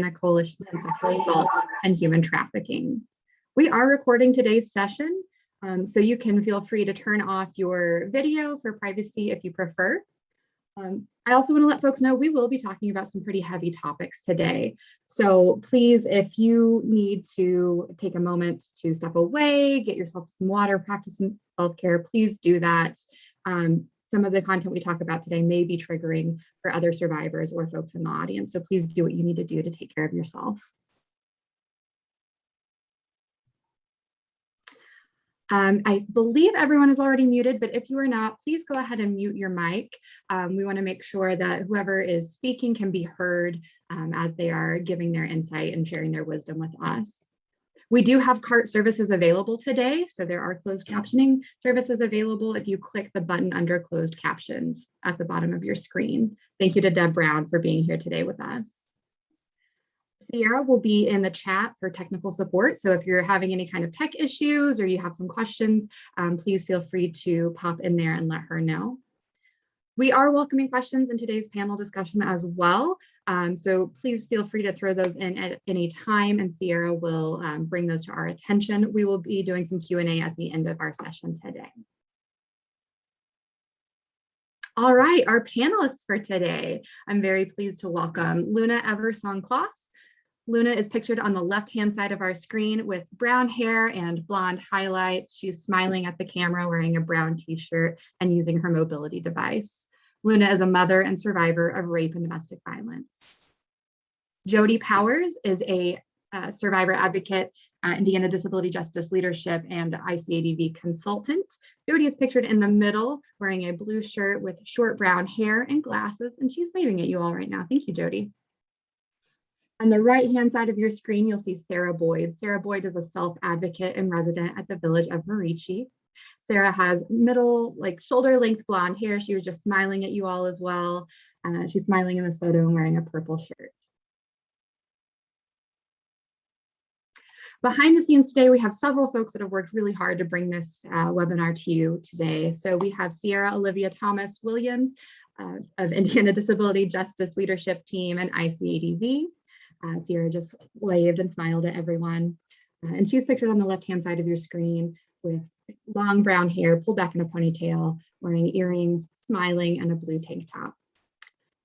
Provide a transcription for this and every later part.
Coalition on Sexual Assault and Human Trafficking. We are recording today's session, so you can feel free to turn off your video for privacy if you prefer. I also want to let folks know we will be talking about some pretty heavy topics today. So please, if you need to take a moment to step away, get yourself some water, practice some self-care, please do that. Some of the content we talk about today may be triggering for other survivors or folks in the audience. So please do what you need to do to take care of yourself. I believe everyone is already muted, but if you are not, please go ahead and mute your mic. We want to make sure that whoever is speaking can be heard as they are giving their insight and sharing their wisdom with us. We do have CART services available today, so there are closed captioning services available if you click the button under closed captions at the bottom of your screen. Thank you to Deb Brown for being here today with us. Sierra will be in the chat for technical support, so if you're having any kind of tech issues or you have some questions, please feel free to pop in there and let her know. We are welcoming questions in today's panel discussion as well, so please feel free to throw those in at any time, and Sierra will bring those to our attention. We will be doing some Q&A at the end of our session today. All right, our panelists for today. I'm very pleased to welcome Luna Eversong-Kloss. Luna is pictured on the left-hand side of our screen with brown hair and blonde highlights. She's smiling at the camera, wearing a brown t-shirt and using her mobility device. Luna is a mother and survivor of rape and domestic violence. Jody Powers is a survivor advocate, Indiana Disability Justice Leadership and ICADV consultant. Jody is pictured in the middle, wearing a blue shirt with short brown hair and glasses, and she's waving at you all right now. Thank you, Jody. On the right-hand side of your screen, you'll see Sarah Boyd. Sarah Boyd is a self-advocate and resident at the village of Marici. Sarah has middle, shoulder-length blonde hair. She was just smiling at you all as well. She's smiling in this photo and wearing a purple shirt. Behind the scenes today, we have several folks that have worked really hard to bring this webinar to you today. So we have Sierra Olivia Thomas Williams of Indiana Disability Justice Leadership Team and ICADV. Sierra just waved and smiled at everyone. And she's pictured on the left-hand side of your screen with long brown hair pulled back in a ponytail, wearing earrings, smiling, and a blue tank top.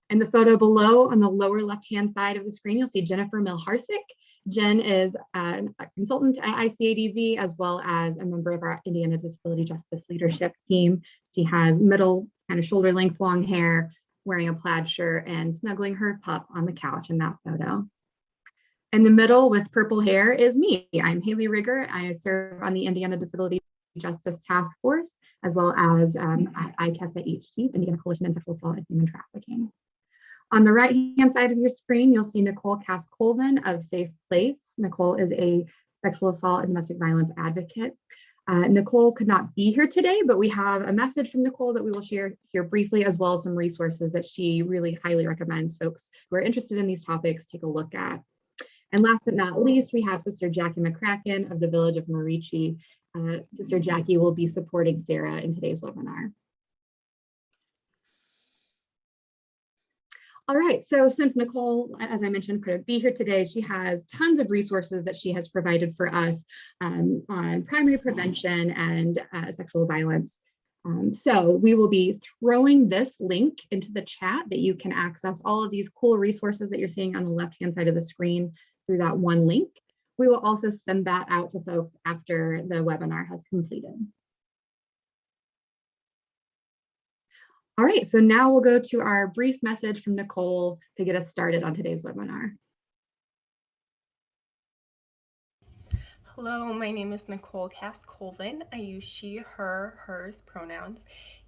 In the photo below, on the lower left-hand side of the screen, you'll see Jennifer Milharsic. Jen is a consultant at ICADV, as well as a member of our Indiana Disability Justice Leadership Team. She has middle, kind of shoulder-length long hair, wearing a plaid shirt and snuggling her pup on the couch in that photo. In the middle with purple hair is me. I'm Haley Rigger. I serve on the Indiana Disability Justice Task Force, as well as ICASA HT, Indiana Coalition on Sexual Assault and Human Trafficking. On the right-hand side of your screen, you'll see Nicole Cass-Colvin of Safe Place. Nicole is a sexual assault and domestic violence advocate. Nicole could not be here today, but we have a message from Nicole that we will share here briefly, as well as some resources that she really highly recommends folks who are interested in these topics take a look at. And last but not least, we have Sister Jackie McCracken of the village of Marici. Sister Jackie will be supporting Sarah in today's webinar. All right, so since Nicole, as I mentioned, couldn't be here today, she has tons of resources that she has provided for us on primary prevention and sexual violence. So we will be throwing this link into the chat that you can access all of these cool resources that you're seeing on the left-hand side of the screen through that one link. We will also send that out to folks after the webinar has completed. All right, so now we'll go to our brief message from Nicole to get us started on today's webinar. Hello, my name is Nicole Cass-Colvin. I use she, her, hers pronouns,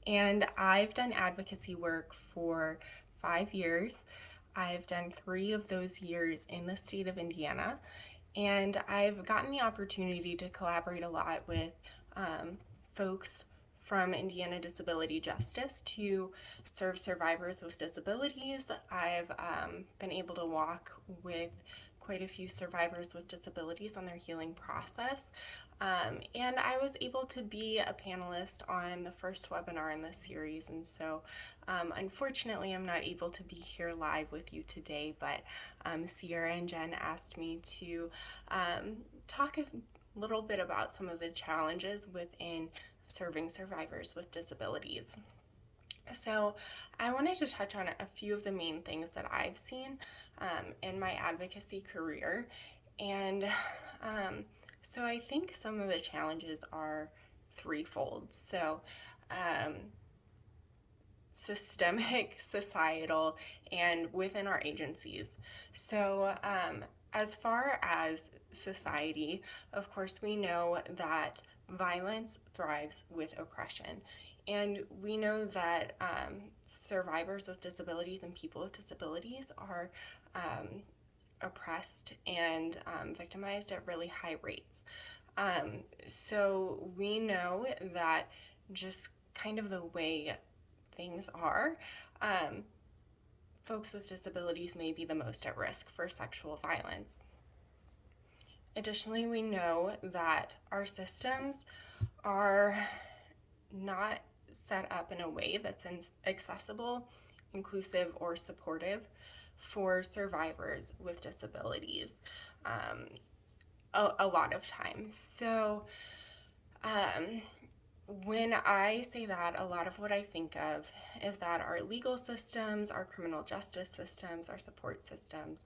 and I've done advocacy work for 5 years. I've done 3 of those years in the state of Indiana, and I've gotten the opportunity to collaborate a lot with folks from Indiana Disability Justice to serve survivors with disabilities. I've been able to walk with quite a few survivors with disabilities on their healing process. And I was able to be a panelist on the first webinar in this series. And so unfortunately, I'm not able to be here live with you today, but Sierra and Jen asked me to talk a little bit about some of the challenges within serving survivors with disabilities. So I wanted to touch on a few of the main things that I've seen in my advocacy career. And so I think some of the challenges are threefold. So systemic, societal, and within our agencies. So as far as society, of course, we know that violence thrives with oppression. And we know that survivors with disabilities and people with disabilities are oppressed and victimized at really high rates. So we know that just kind of the way things are, folks with disabilities may be the most at risk for sexual violence. Additionally, we know that our systems are not set up in a way that's accessible, inclusive, or supportive for survivors with disabilities a lot of times. So when I say that, a lot of what I think of is that our legal systems, our criminal justice systems, our support systems,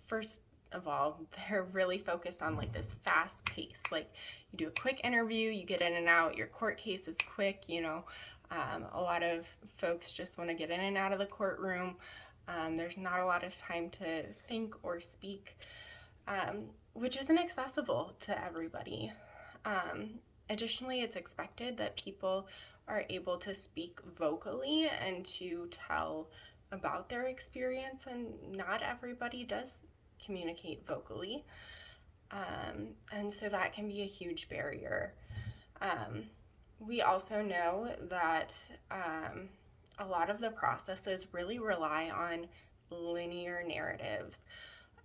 first of all, they're really focused on like this fast pace. Like you do a quick interview, you get in and out, your court case is quick, you know. A lot of folks just want to get in and out of the courtroom. There's not a lot of time to think or speak, which isn't accessible to everybody. Additionally, it's expected that people are able to speak vocally and to tell about their experience, and not everybody does communicate vocally. And so that can be a huge barrier. We also know that a lot of the processes really rely on linear narratives,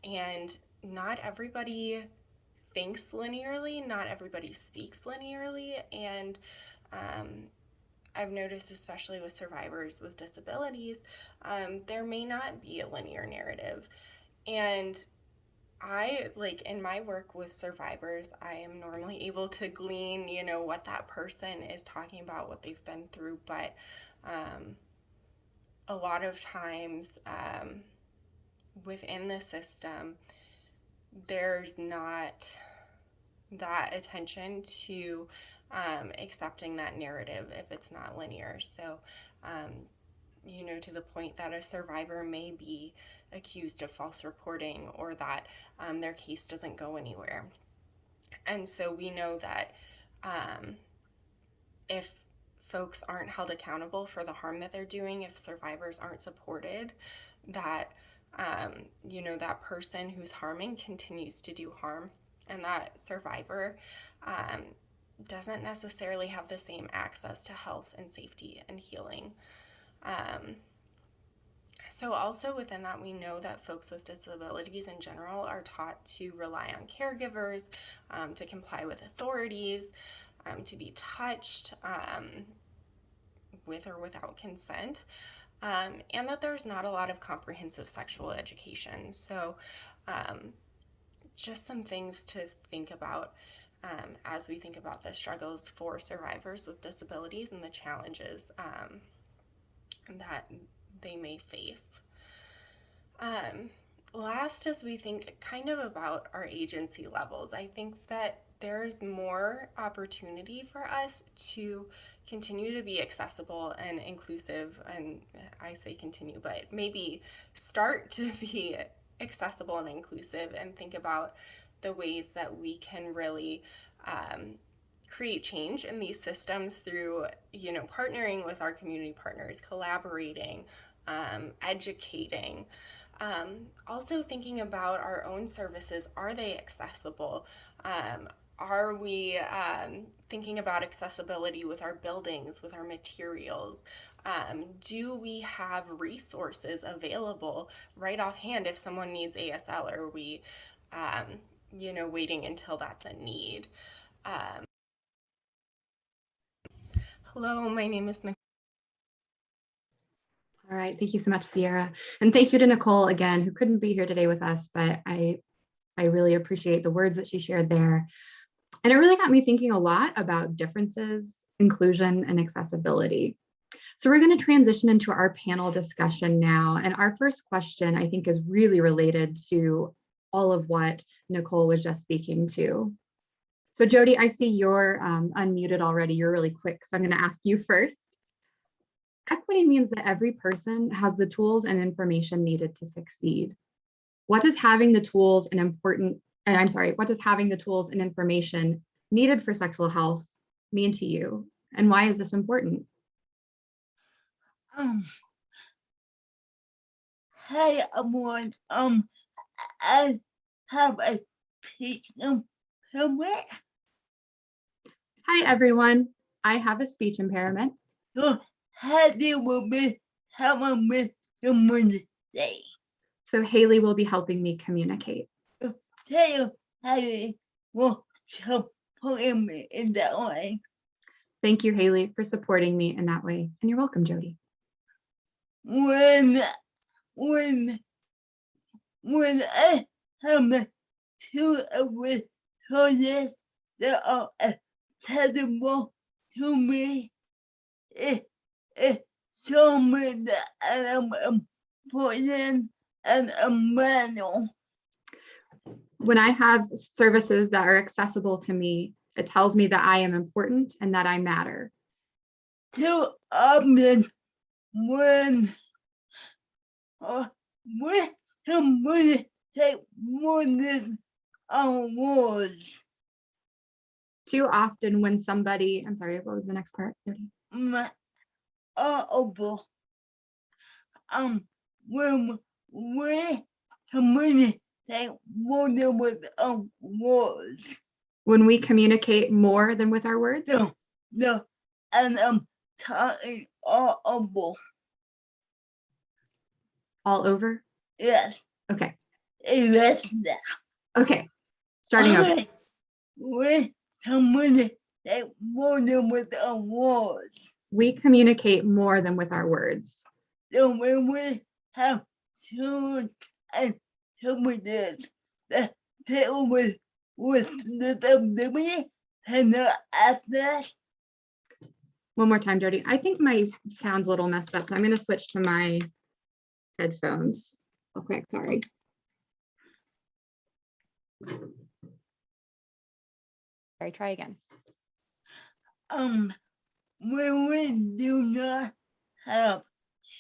and not everybody thinks linearly, not everybody speaks linearly, and I've noticed, especially with survivors with disabilities, there may not be a linear narrative. And I, like in my work with survivors, I am normally able to glean, you know, what that person is talking about, what they've been through, but a lot of times within the system, there's not that attention to accepting that narrative if it's not linear. So, you know, to the point that a survivor may be accused of false reporting, or that their case doesn't go anywhere. And so we know that if folks aren't held accountable for the harm that they're doing, if survivors aren't supported, that you know, that person who's harming continues to do harm, and that survivor doesn't necessarily have the same access to health and safety and healing. So also within that, we know that folks with disabilities in general are taught to rely on caregivers, to comply with authorities, to be touched with or without consent, and that there's not a lot of comprehensive sexual education. So just some things to think about as we think about the struggles for survivors with disabilities and the challenges that they may face. Last, as we think kind of about our agency levels, I think that there's more opportunity for us to continue to be accessible and inclusive, and I say continue, but maybe start to be accessible and inclusive, and think about the ways that we can really create change in these systems through, you know, partnering with our community partners, collaborating, educating. Also thinking about our own services. Are they accessible? Are we thinking about accessibility with our buildings, with our materials? Do we have resources available right offhand if someone needs ASL? Or are we, waiting until that's a need? Um, Hello, my name is Nicole. All right, thank you so much, Sierra. And thank you to Nicole again, who couldn't be here today with us, but I really appreciate the words that she shared there. And it really got me thinking a lot about differences, inclusion, and accessibility. So we're going to transition into our panel discussion now. And our first question, I think, is really related to all of what Nicole was just speaking to. So Jody, I see you're unmuted already. You're really quick, so I'm going to ask you first. Equity means that every person has the tools and information needed to succeed. What does having the tools and what does having the tools and information needed for sexual health mean to you? And why is this important? Hey everyone, I have a speech impediment. Hi everyone, I have a speech impairment. So Hattie will be helping me communicate. So Haley will be helping me communicate. Tell you Hattie will support me in that way. Thank you, Haley, for supporting me in that way. And you're welcome, Jody. When I have two resources that are accessible to me, it shows me that I am important and a manual. When I have services that are accessible to me, it tells me that I am important and that I matter. Too often when somebody take more than words. Too often when somebody, I'm sorry, what was the next part? My when we communicate more than with words. When we communicate more than with our words? No, and I'm talking all over. All over? Yes. Okay. Yes. Okay. Starting over. We communicate more than with our words. We communicate more than with our words. So when we have tools and competence that people with disability cannot access. One more time, Jody. I think my sound's a little messed up, so I'm going to switch to my headphones real quick. Sorry. Sorry, try again. When we do not have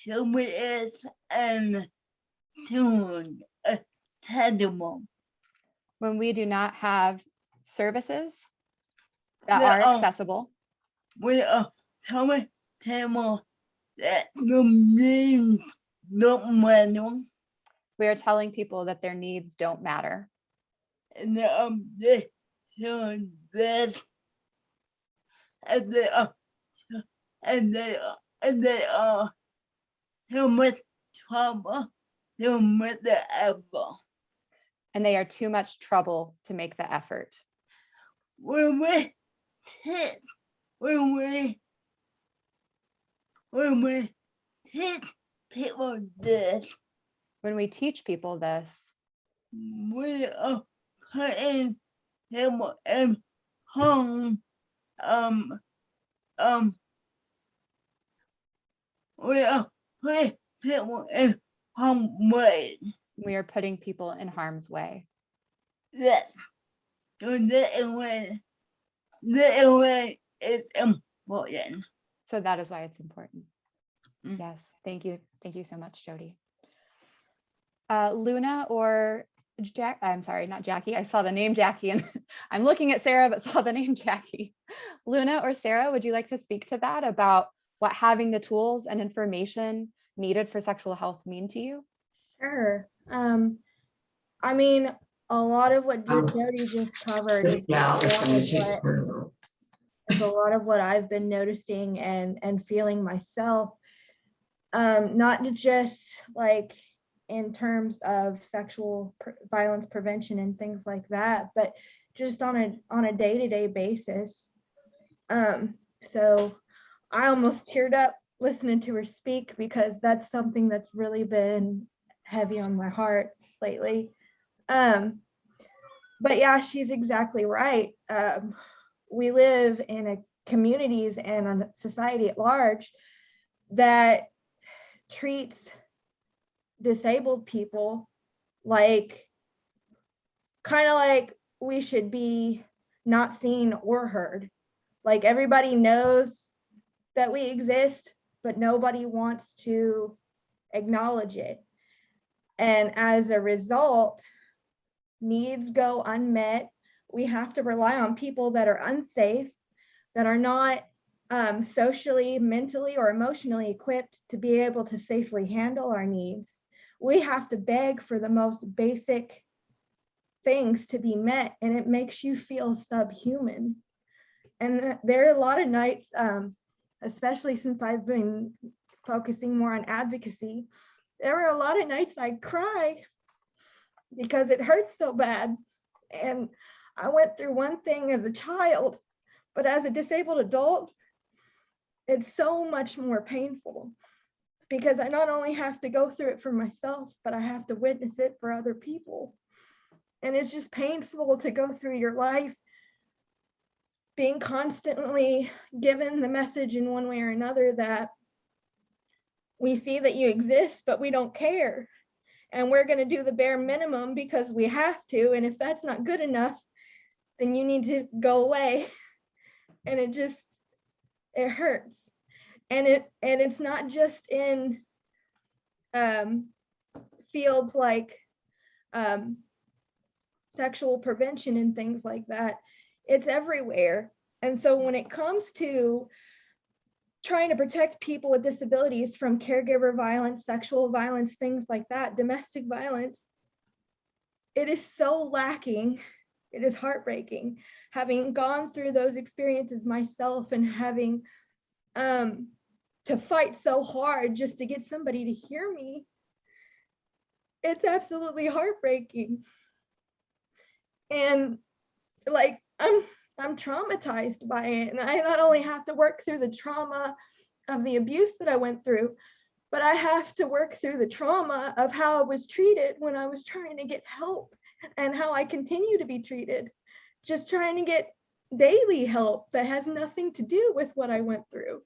competence and tools accessible. When we do not have services that are accessible. We are coming table that the needs don't matter. We are telling people that their needs don't matter. And they this and they are too much trouble to make the effort. And they are too much trouble to make the effort. When we teach people this. When we teach people this. We are putting people in home. We are putting people in harm's way. We are putting people in harm's way. Yes. So that way is important. So that is why it's important. Yes, thank you. Thank you so much, Jody. Luna or Jack, I'm sorry, not Jackie. I saw the name Jackie and I'm looking at Sarah, but saw the name Jackie. Luna or Sarah, would you like to speak to that about what having the tools and information needed for sexual health mean to you? Sure. I mean, a lot of what Jody just covered is a lot of what I've been noticing and feeling myself. Not just like in terms of sexual violence prevention and things like that, but just on a day-to-day basis. So I almost teared up listening to her speak, because that's something that's really been heavy on my heart lately. But yeah, she's exactly right. We live in a communities and a society at large that treats disabled people like kind of like we should be not seen or heard. Like everybody knows that we exist, but nobody wants to acknowledge it. And as a result, needs go unmet. We have to rely on people that are unsafe, that are not socially, mentally, or emotionally equipped to be able to safely handle our needs. We have to beg for the most basic things to be met, and it makes you feel subhuman. And there are a lot of nights, especially since I've been focusing more on advocacy, there were a lot of nights I cry because it hurts so bad. And I went through one thing as a child, but as a disabled adult, it's so much more painful, because I not only have to go through it for myself, but I have to witness it for other people. And it's just painful to go through your life being constantly given the message in one way or another that we see that you exist, but we don't care. And we're going to do the bare minimum because we have to. And if that's not good enough, then you need to go away. And it hurts. And it's not just in fields like sexual prevention and things like that. It's everywhere. And so when it comes to trying to protect people with disabilities from caregiver violence, sexual violence, things like that, domestic violence, it is so lacking. It is heartbreaking. Having gone through those experiences myself and having to fight so hard just to get somebody to hear me, it's absolutely heartbreaking. And like, I'm traumatized by it. And I not only have to work through the trauma of the abuse that I went through, but I have to work through the trauma of how I was treated when I was trying to get help, and how I continue to be treated, just trying to get daily help that has nothing to do with what I went through.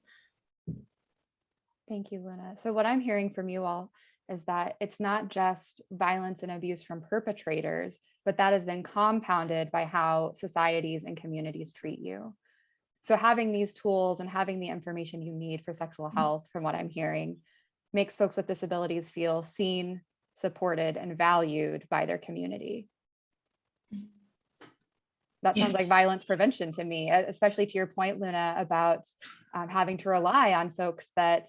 Thank you, Luna. So what I'm hearing from you all is that it's not just violence and abuse from perpetrators, but that is then compounded by how societies and communities treat you. So having these tools and having the information you need for sexual health, from what I'm hearing, makes folks with disabilities feel seen, supported, and valued by their community. That sounds like violence prevention to me, especially to your point, Luna, about having to rely on folks that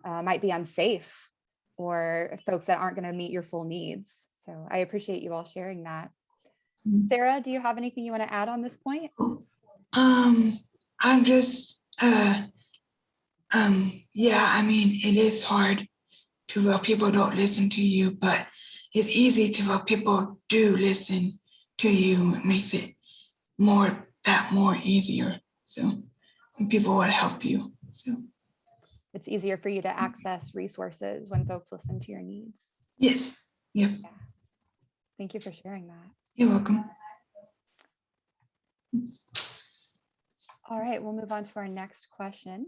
might be unsafe, or folks that aren't going to meet your full needs. So I appreciate you all sharing that. Sarah, do you have anything you want to add on this point? I'm just, yeah, I mean, it is hard to people don't listen to you, but it's easy to people do listen to you. It makes it more easier. So people would help you. So it's easier for you to access resources when folks listen to your needs. Yes. Yep. Yeah. Thank you for sharing that. You're welcome. All right, we'll move on to our next question.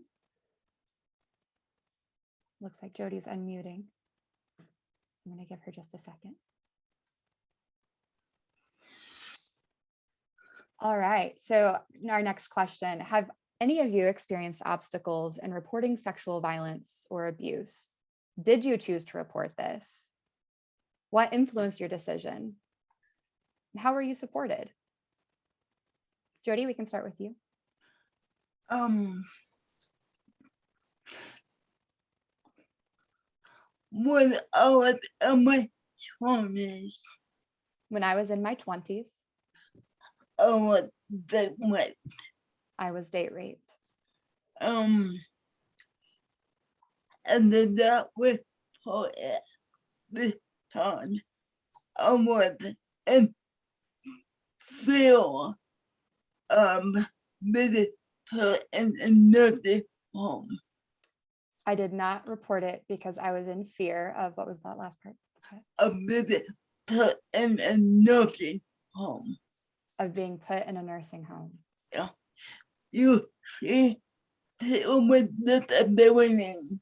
Looks like Jody's unmuting. I'm going to give her just a second. All right, so our next question. Have any of you experienced obstacles in reporting sexual violence or abuse? Did you choose to report this? What influenced your decision? And how were you supported? Jody, we can start with you. With all of my traumas, When I was in my 20s, that went, I was date raped. and then that was for this time. I was in feel visit her in another home. I did not report it because I was in fear of, what was that last part? A visit her in a nursing home. Of being put in a nursing home. You see, people with disabilities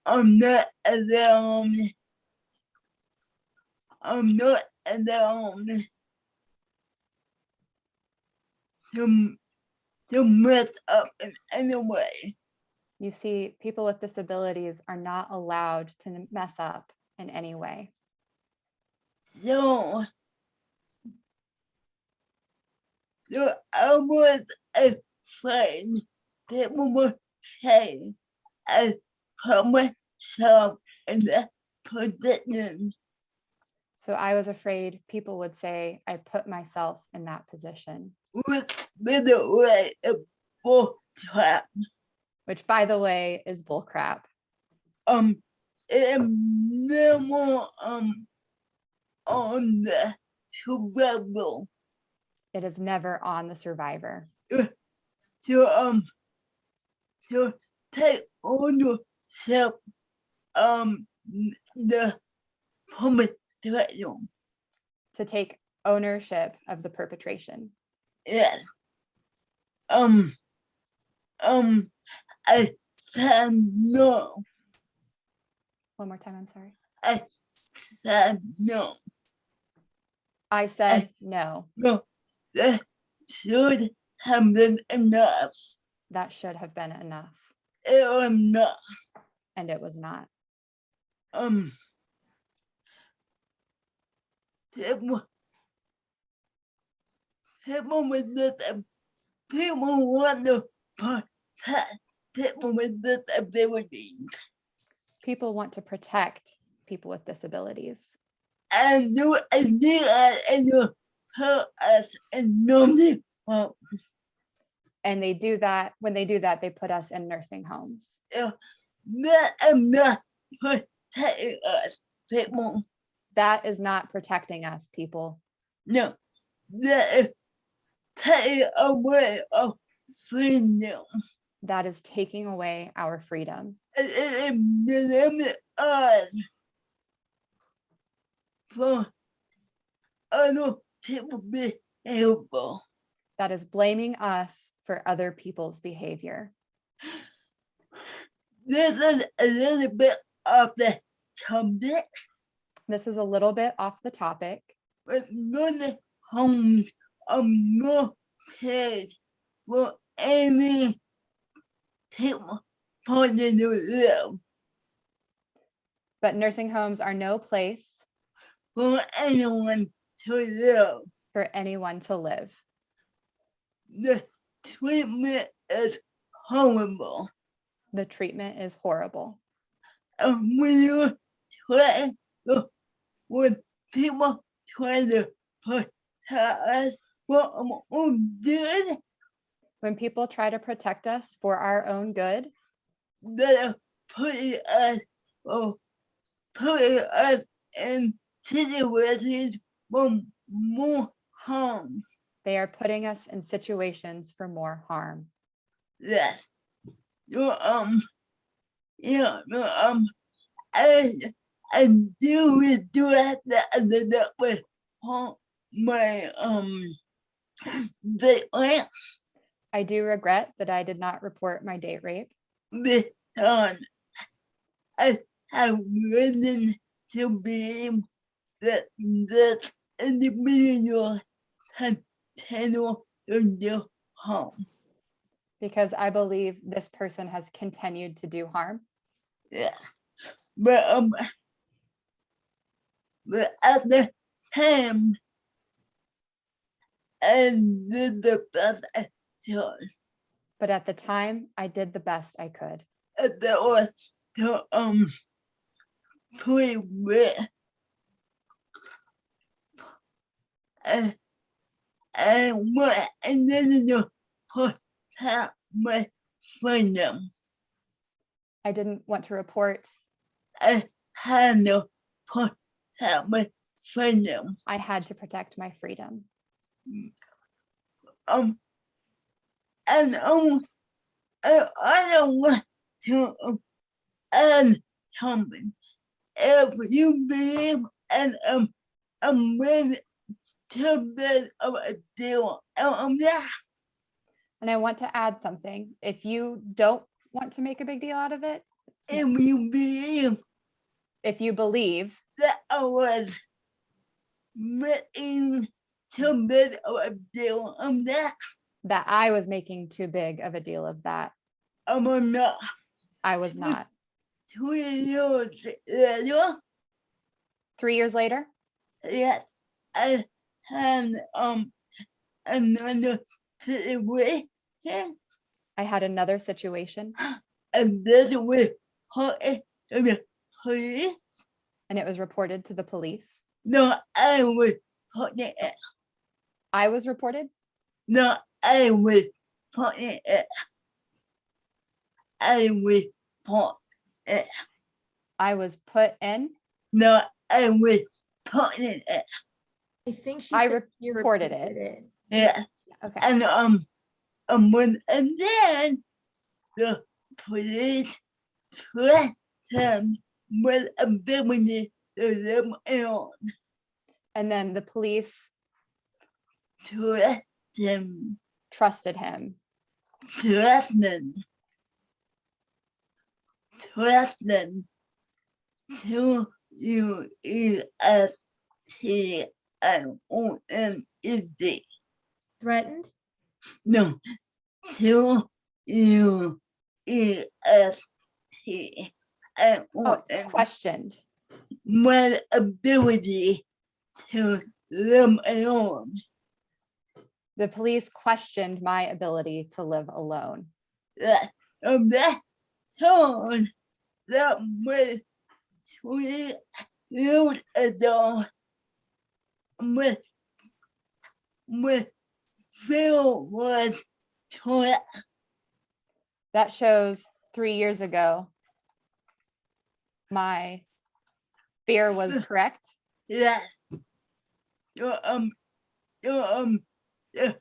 I'm not alone. I'm not alone to mess up in any way. You see, people with disabilities are not allowed to mess up in any way. So I was afraid people would say I put myself in that position. So I was afraid people would say I put myself in that position. Which, by the way, is bullcrap. Which, by the way, is bullcrap. It's minimal on the survival. It is never on the survivor. To take ownership the perpetration. To take ownership of the perpetration. Yes. I said no. One more time, I'm sorry. I said no. I said no. No, that should have been enough. That should have been enough. It was not. And it was not. People with disabilities, people want to protect people with disabilities. People want to protect people with disabilities. And you and you put us in nursing homes. And they do that. When they do that, they put us in nursing homes. That is not protecting us, people. That is not protecting us, people. No, that is taking away our freedom. That is taking away our freedom. It limits us for other people behavior. That is blaming us for other people's behavior. This is a little bit of the subject, This is a little bit off the topic, but nursing homes are no place for any people wanting to live, but nursing homes are no place for anyone to live. for anyone to live. The treatment is horrible. The treatment is horrible. And when you try to, when people try to protect us for our own good, When people try to protect us for our own good, they're putting us in situations for more harm. they are putting us in situations for more harm. Yes. I do have to end up with my date rape I do regret that I did not report my date rape because I have reason to believe that this individual continue to do harm. because I believe this person has continued to do harm. Yeah. But at the time I did the best I could. But at the time, I did the best I could. That was to free will. I want another protect my freedom. I didn't want to report. I had to protect my freedom. I had to protect my freedom. And I don't want to add something. If you believe and I'm ready to build a deal, yeah. And I want to add something. If you don't want to make a big deal out of it, If you believe if you believe that I was making too big of a deal of that, that I was making too big of a deal of that, I'm not. I was not. 2 years later, 3 years later, yes, I had another situation, I had another situation, and this was reported to the police. and it was reported to the police. No, I was reporting it. I was reported. No, I was reporting it. I was reporting it. I was put in. No, I was reporting it. I think she I said you reported it. Yeah. Okay. And and then the police threatened him with ability to live alone. And then the police Threatened, trusted him. threatened to USTIONED. threatened. No, to Oh, USTIONED. questioned. My ability to live alone. The police questioned my ability to live alone. That song that was 3 years ago with Phil was correct. That shows 3 years ago, my fear was correct. That the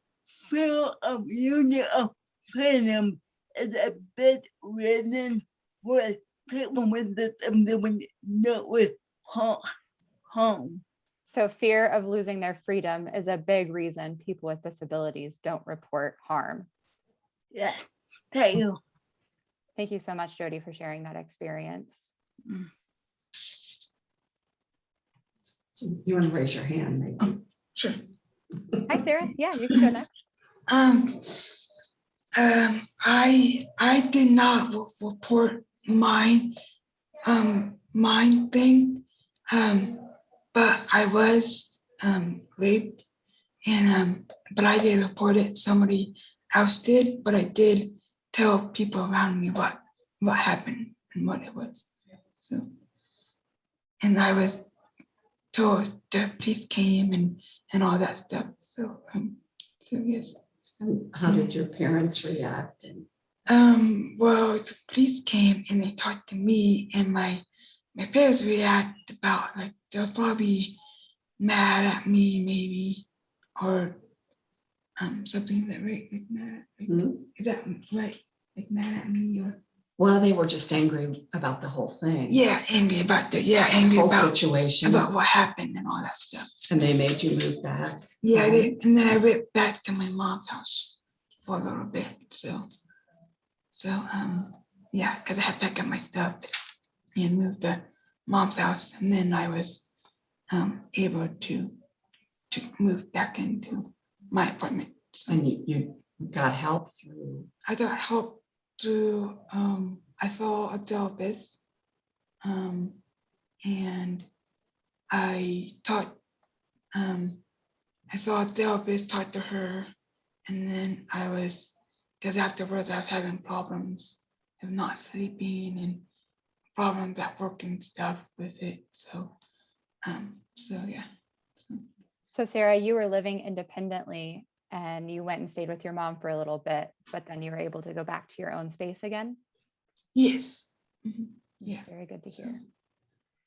feel of union of freedom is a big reason why people with disabilities not with home. So fear of losing their freedom is a big reason people with disabilities don't report harm. Yes, thank you. Thank you so much, Jody, for sharing that experience. So you want to raise your hand, maybe? Sure. Hi, Sarah. Yeah, you can go next. I did not report mine thing, but I was raped, and but I did report it. Somebody else did, but I did tell people around me what happened and what it was. So, and I was told the police came and all that stuff. So yes. And how did your parents react? And Well, the police came and they talked to me, and my parents react about, like, they was probably mad at me, maybe, or something that, right, like mad, like, is that right, like mad at me, or well, they were just angry about the whole thing. yeah, angry about The whole situation. about what happened and all that stuff. And they made you move back. Yeah, home? and then I went back to my mom's house for a little bit. So yeah, because I had to pack up my stuff and moved to mom's house, and then I was able to move back into my apartment. So And you got help through. I got help through I saw a therapist, and I saw a therapist, talked to her, and then because afterwards I was having problems of not sleeping and problems at work and stuff with it. So yeah. So Sarah, you were living independently and you went and stayed with your mom for a little bit, but then you were able to go back to your own space again? Yes. Yeah. That's very good to So, hear.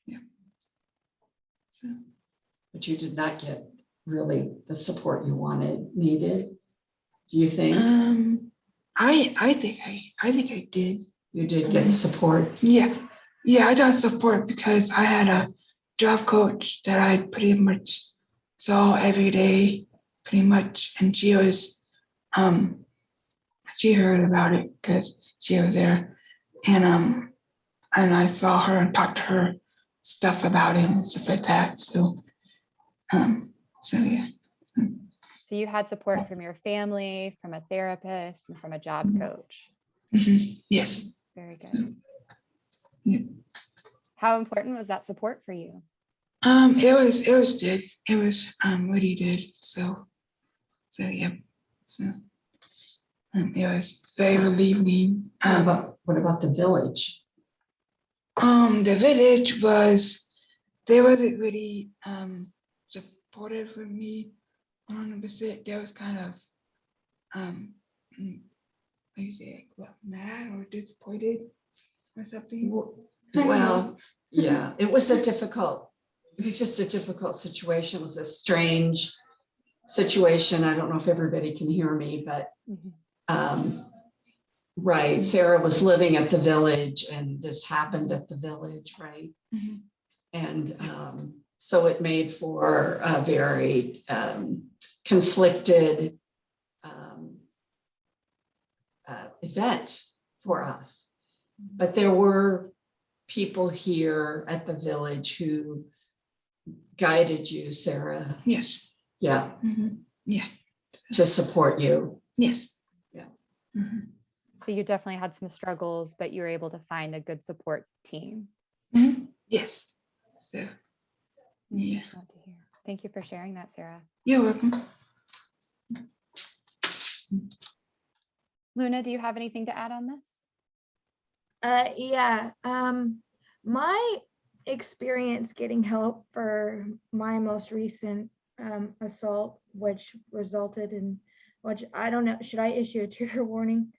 yeah. So But you did not get really the support you needed, do you think? I think I did. You did get support? Yeah. I got support because I had a job coach that I pretty much saw every day, pretty much, and she was she heard about it because she was there, and I saw her and talked to her stuff about it and stuff like that. So yeah. So you had support from your family, from a therapist, and from a job coach. Yes. Very good. So, yeah. How important was that support for you? It was good. It was really good. So yeah. So it was very relieving. What about the village? The village they wasn't really supportive with me 100%. They was kind of how you say, what, mad or disappointed or something. Well, yeah, it was just a difficult situation. It was a strange situation. I don't know if everybody can hear me, but right, Sarah was living at the village and this happened at the village, right? And so it made for a very conflicted event for us. But there were people here at the village who guided you, Sarah. Yes. Yeah. Yeah. To support you. Yes. Yeah. So you definitely had some struggles, but you were able to find a good support team. Yes. So yeah. That's not to hear. Thank you for sharing that, Sarah. You're welcome. Luna, do you have anything to add on this? Yeah. My experience getting help for my most recent assault, which resulted in, which I don't know, should I issue a trigger warning?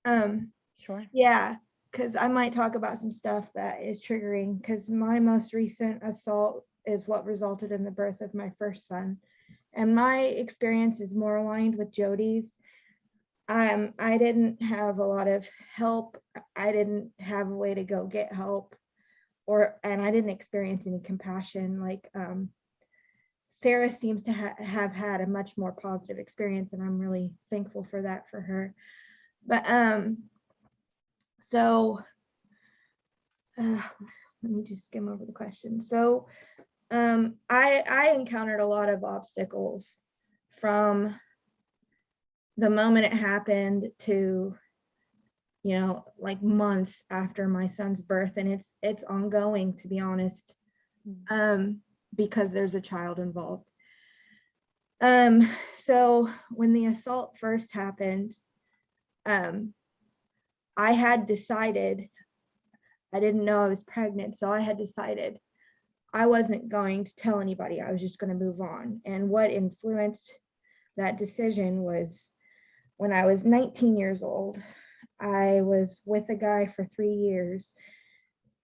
Sure. Yeah, because I might talk about some stuff that is triggering, because my most recent assault is what resulted in the birth of my first son. And my experience is more aligned with Jody's. I didn't have a lot of help. I didn't have a way to go get help, and I didn't experience any compassion. Like Sarah seems to have had a much more positive experience, and I'm really thankful for that for her. But so let me just skim over the question. So I encountered a lot of obstacles from the moment it happened to, you know, like months after my son's birth, and it's ongoing, to be honest, because there's a child involved. So when the assault first happened, I had decided, I didn't know I was pregnant, so I had decided I wasn't going to tell anybody. I was just going to move on. And what influenced that decision was when I was 19 years old, I was with a guy for 3 years.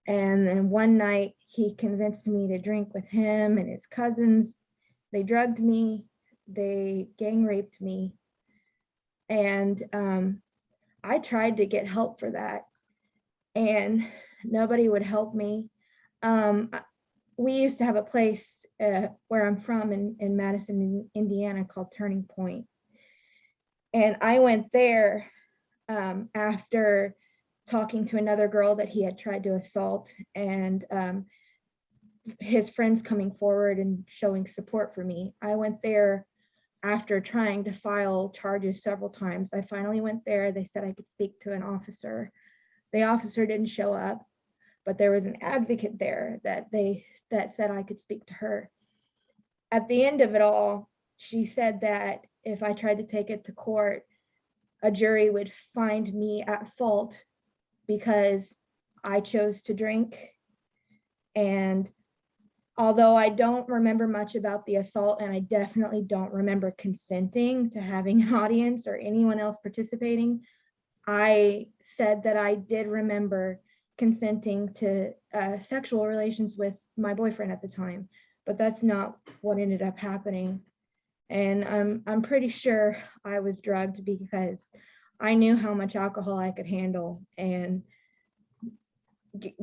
And then one night he convinced me to drink with him and his cousins. They drugged me, they gang raped me. And I tried to get help for that, and nobody would help me. We used to have a place where I'm from in Madison, Indiana, called Turning Point. And I went there after talking to another girl that he had tried to assault, and his friends coming forward and showing support for me. I went there after trying to file charges several times. I finally went there. They said I could speak to an officer. The officer didn't show up, but there was an advocate there that said I could speak to her. At the end of it all, she said that if I tried to take it to court, a jury would find me at fault because I chose to drink. And although I don't remember much about the assault, and I definitely don't remember consenting to having an audience or anyone else participating, I said that I did remember consenting to sexual relations with my boyfriend at the time, but that's not what ended up happening. And I'm pretty sure I was drugged because I knew how much alcohol I could handle, and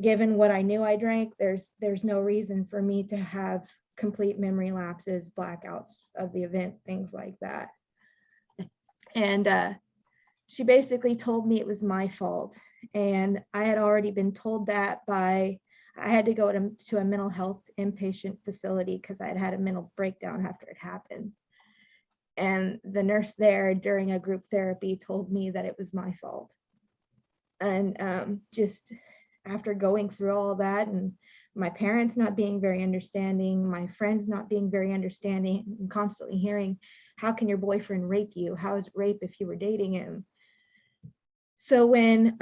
given what I knew I drank, there's no reason for me to have complete memory lapses, blackouts of the event, things like that. And she basically told me it was my fault. And I had already been told that I had to go to a mental health inpatient facility because I had had a mental breakdown after it happened. And the nurse there during a group therapy told me that it was my fault. And just after going through all that, and my parents not being very understanding, my friends not being very understanding, and constantly hearing, how can your boyfriend rape you? How is it rape if you were dating him? So when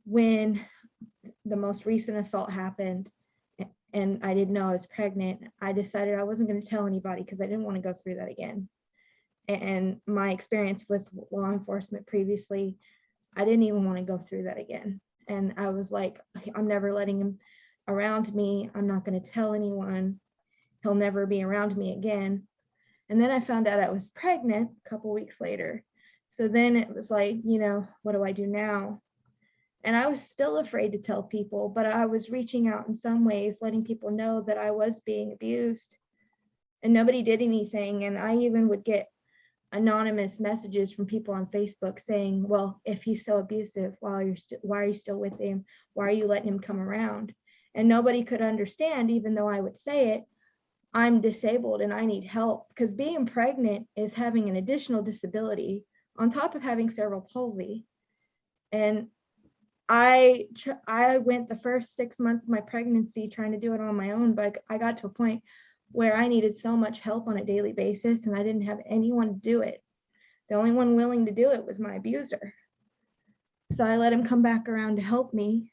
the most recent assault happened and I didn't know I was pregnant, I decided I wasn't going to tell anybody because I didn't want to go through that again. And my experience with law enforcement previously, I didn't even want to go through that again. And I was like, I'm never letting him around me. I'm not going to tell anyone. He'll never be around me again. And then I found out I was pregnant a couple weeks later. So then it was like, what do I do now? And I was still afraid to tell people, but I was reaching out in some ways, letting people know that I was being abused, and nobody did anything. And I even would get anonymous messages from people on Facebook saying, well, if he's so abusive, why are you still with him? Why are you letting him come around? And nobody could understand, even though I would say it, I'm disabled and I need help, because being pregnant is having an additional disability on top of having cerebral palsy. And I went the first 6 months of my pregnancy trying to do it on my own, but I got to a point where I needed so much help on a daily basis and I didn't have anyone to do it. The only one willing to do it was my abuser. So I let him come back around to help me.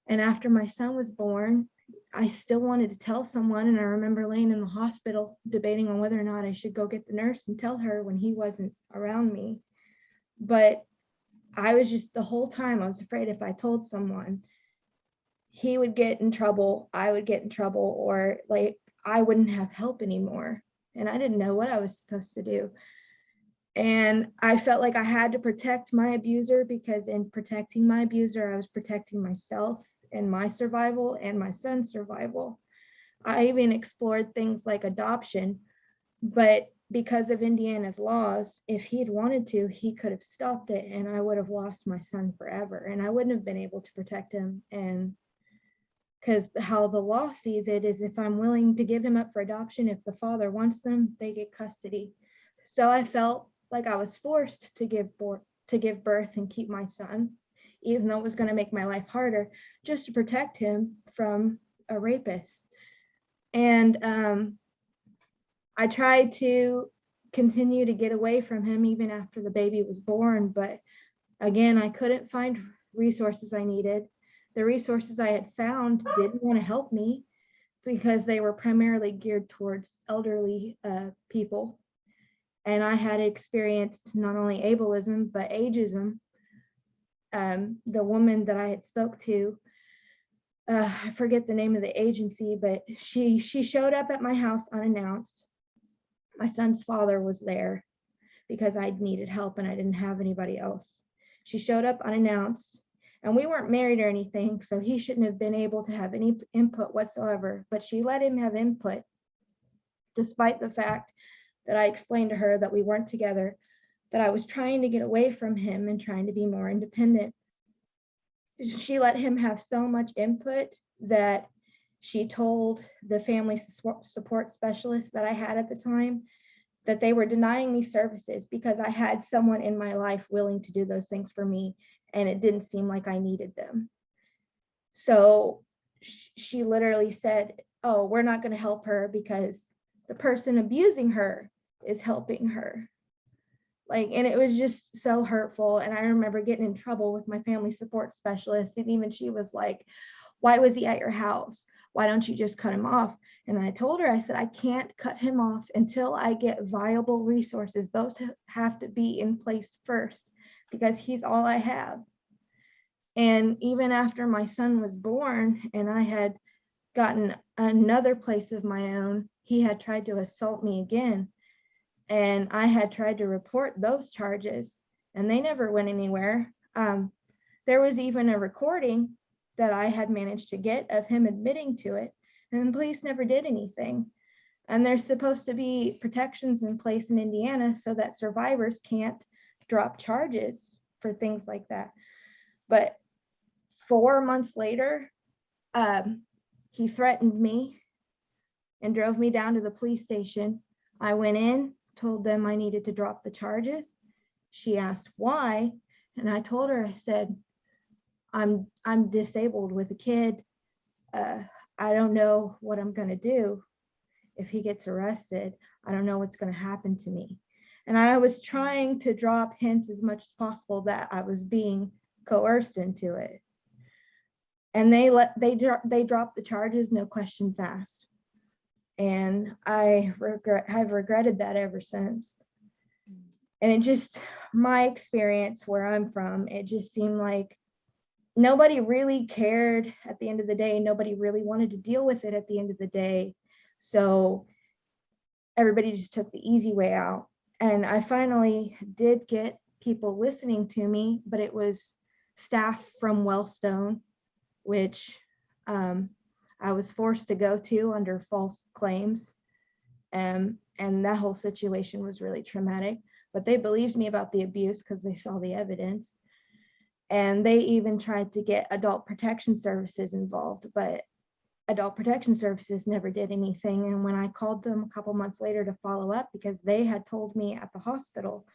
And after my son was born, I still wanted to tell someone. And I remember laying in the hospital debating on whether or not I should go get the nurse and tell her when he wasn't around me. But I was just, the whole time I was afraid if I told someone, he would get in trouble, I would get in trouble, or like I wouldn't have help anymore. And I didn't know what I was supposed to do. And I felt like I had to protect my abuser, because in protecting my abuser, I was protecting myself and my survival and my son's survival. I even explored things like adoption, but because of Indiana's laws, if he had wanted to, he could have stopped it and I would have lost my son forever and I wouldn't have been able to protect him. And because how the law sees it is, if I'm willing to give him up for adoption, if the father wants them, they get custody. So I felt like I was forced to give birth and keep my son, even though it was going to make my life harder, just to protect him from a rapist. And I tried to continue to get away from him even after the baby was born, but again, I couldn't find resources I needed. The resources I had found didn't want to help me because they were primarily geared towards elderly people. And I had experienced not only ableism, but ageism. The woman that I had spoke to, I forget the name of the agency, but she showed up at my house unannounced. My son's father was there because I needed help and I didn't have anybody else. She showed up unannounced, and we weren't married or anything, so he shouldn't have been able to have any input whatsoever, but she let him have input despite the fact that I explained to her that we weren't together, that I was trying to get away from him and trying to be more independent. She let him have so much input that she told the family support specialist that I had at the time that they were denying me services because I had someone in my life willing to do those things for me, and it didn't seem like I needed them. So she literally said, oh, we're not going to help her because the person abusing her is helping her. Like, and it was just so hurtful. And I remember getting in trouble with my family support specialist. And even she was like, why was he at your house? Why don't you just cut him off? And I told her, I said, I can't cut him off until I get viable resources. Those have to be in place first because he's all I have. And even after my son was born and I had gotten another place of my own, he had tried to assault me again. And I had tried to report those charges and they never went anywhere. There was even a recording that I had managed to get of him admitting to it, and the police never did anything. And there's supposed to be protections in place in Indiana so that survivors can't drop charges for things like that. But 4 months later, he threatened me and drove me down to the police station. I went in, told them I needed to drop the charges. She asked why, and I told her, I said, I'm disabled with a kid. I don't know what I'm going to do if he gets arrested. I don't know what's going to happen to me. And I was trying to drop hints as much as possible that I was being coerced into it. And they dropped the charges, no questions asked. And I've regretted that ever since. And it just, my experience where I'm from, it just seemed like nobody really cared at the end of the day. Nobody really wanted to deal with it at the end of the day. So everybody just took the easy way out. And I finally did get people listening to me, but it was staff from Wellstone, which I was forced to go to under false claims. And that whole situation was really traumatic. But they believed me about the abuse because they saw the evidence. And they even tried to get Adult Protection Services involved, but Adult Protection Services never did anything. And when I called them a couple months later to follow up, because they had told me at the hospital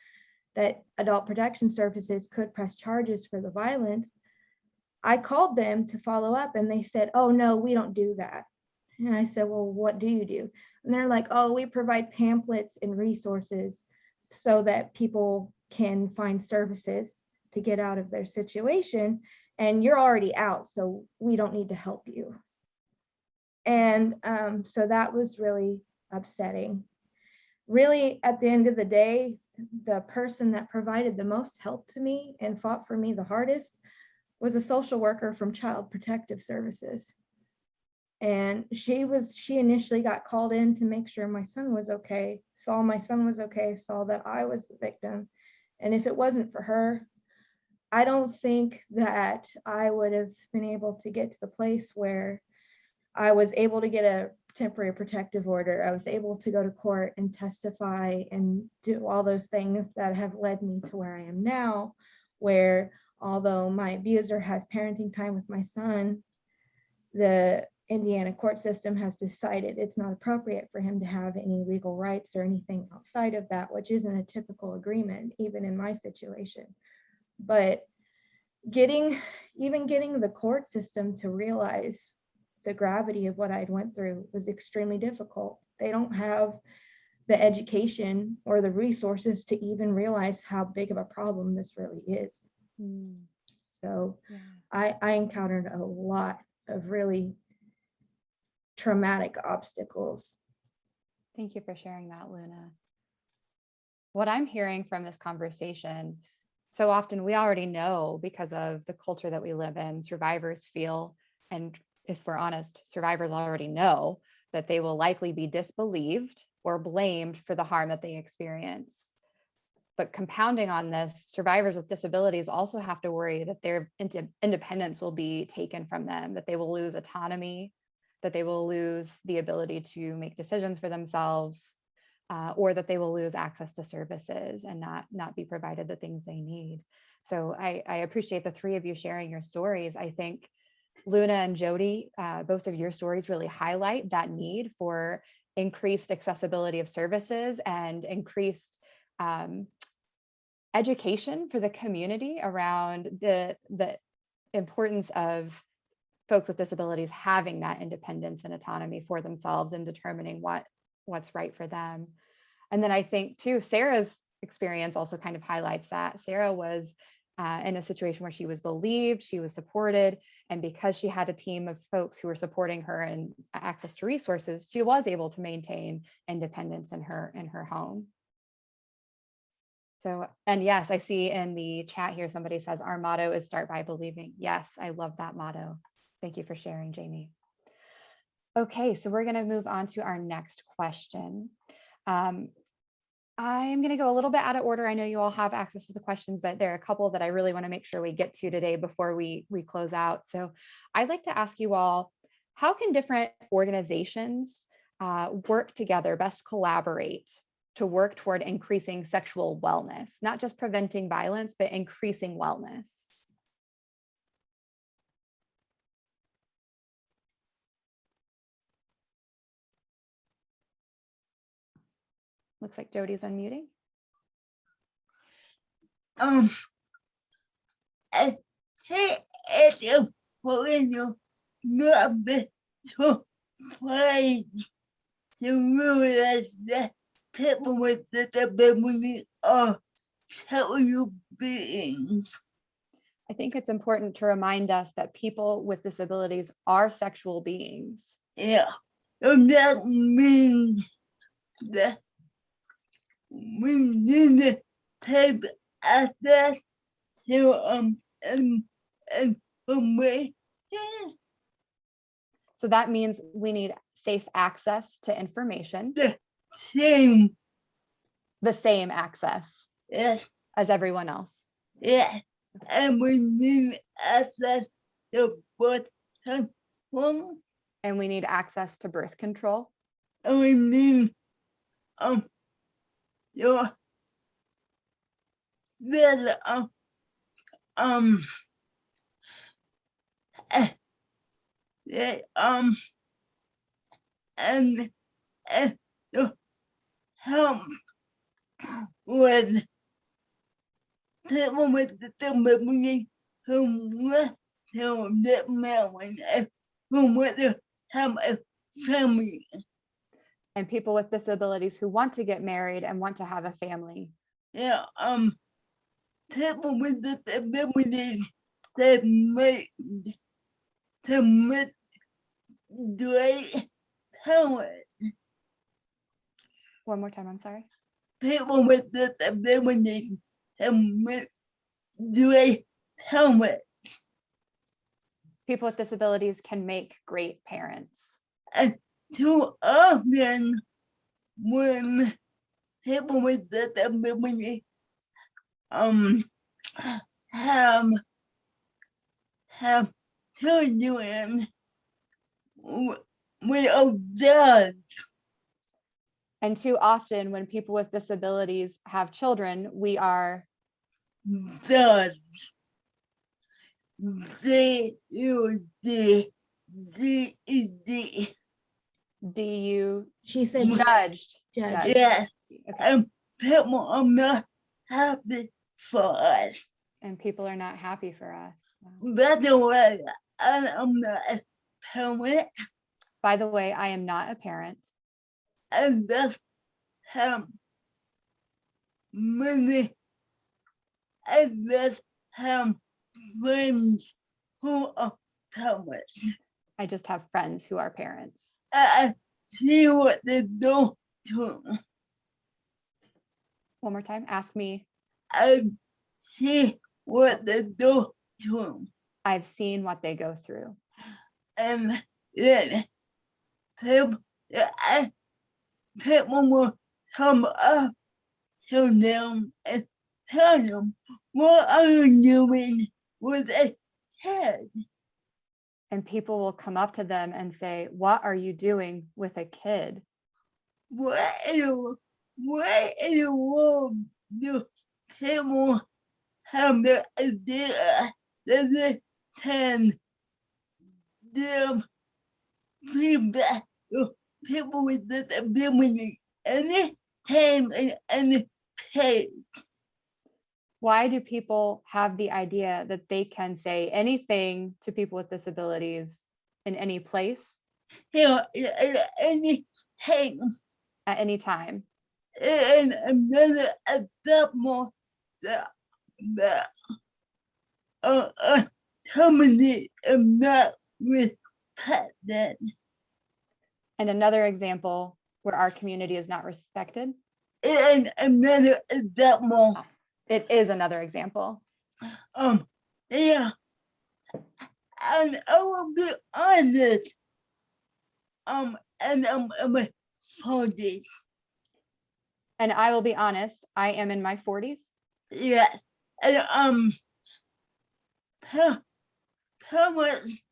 that Adult Protection Services could press charges for the violence, I called them to follow up and they said, oh no, we don't do that. And I said, well, what do you do? And they're like, oh, we provide pamphlets and resources so that people can find services to get out of their situation, and you're already out, so we don't need to help you. And so that was really upsetting. Really, at the end of the day, the person that provided the most help to me and fought for me the hardest was a social worker from Child Protective Services. And she initially got called in to make sure my son was okay, saw my son was okay, saw that I was the victim. And if it wasn't for her, I don't think that I would have been able to get to the place where I was able to get a temporary protective order. I was able to go to court and testify and do all those things that have led me to where I am now, where although my abuser has parenting time with my son, the Indiana court system has decided it's not appropriate for him to have any legal rights or anything outside of that, which isn't a typical agreement, even in my situation. But getting the court system to realize the gravity of what I'd went through was extremely difficult. They don't have the education or the resources to even realize how big of a problem this really is. So yeah. I encountered a lot of really traumatic obstacles. Thank you for sharing that, Luna. What I'm hearing from this conversation, so often we already know, because of the culture that we live in, survivors feel, and if we're honest, survivors already know that they will likely be disbelieved or blamed for the harm that they experience. But compounding on this, survivors with disabilities also have to worry that their independence will be taken from them, that they will lose autonomy, that they will lose the ability to make decisions for themselves, or that they will lose access to services and not be provided the things they need. So I appreciate the three of you sharing your stories. I think Luna and Jody, both of your stories really highlight that need for increased accessibility of services and increased education for the community around the importance of folks with disabilities having that independence and autonomy for themselves and determining what's right for them. And then I think too, Sarah's experience also kind of highlights that. Sarah was in a situation where she was believed, she was supported, and because she had a team of folks who were supporting her and access to resources, she was able to maintain independence in her home. So, and yes, I see in the chat here, somebody says our motto is start by believing. Yes, I love that motto. Thank you for sharing, Jamie. Okay, so we're going to move on to our next question. I'm going to go a little bit out of order. I know you all have access to the questions, but there are a couple that I really want to make sure we get to today before we close out. So I'd like to ask you all, how can different organizations work together, best collaborate to work toward increasing sexual wellness, not just preventing violence, but increasing wellness? Looks like Jody's unmuting. I think it's important not be too afraid to realize that people with disabilities are sexual beings. I think it's important to remind us that people with disabilities are sexual beings. Yeah, and that means that we need to take access to information. So that means we need safe access to information, The same. the same access Yes. as everyone else. Yeah. And we need access to birth control. And we need access to birth control. And we need your this and to help with people with disabilities who want to get married and who want to have a family. And people with disabilities who want to get married and want to have a family. Yeah, people with disabilities that make great talent. One more time, I'm sorry. People with disabilities that make great talent. People with disabilities can make great parents. And too often when people with disabilities have children, we are judged. And too often when people with disabilities have children, we are Judged. J-U-D-G-E-D. D-U She said judged. judge. Yes, Okay. and people are not happy for us. And people are not happy for us. Wow. By the way, I am not a parent, By the way, I am not a parent. and just have many, I just have friends who are parents. I just have friends who are parents. I see what they do to them. One more time, ask me. I see what they do to them. I've seen what they go through. And then people will come up to them and tell them, what are you doing with a kid? And people will come up to them and say, what are you doing with a kid? What in the world do people have the idea that they can give feedback to people with disabilities anytime in any place? Why do people have the idea that they can say anything to people with disabilities in any place Here, anytime. at any time? And another example that community is not respected. And another example where our community is not respected. And another example, It is another example. yeah, and I will be honest, and I'm 40. And I will be honest, I am in my 40s. Yes, and parents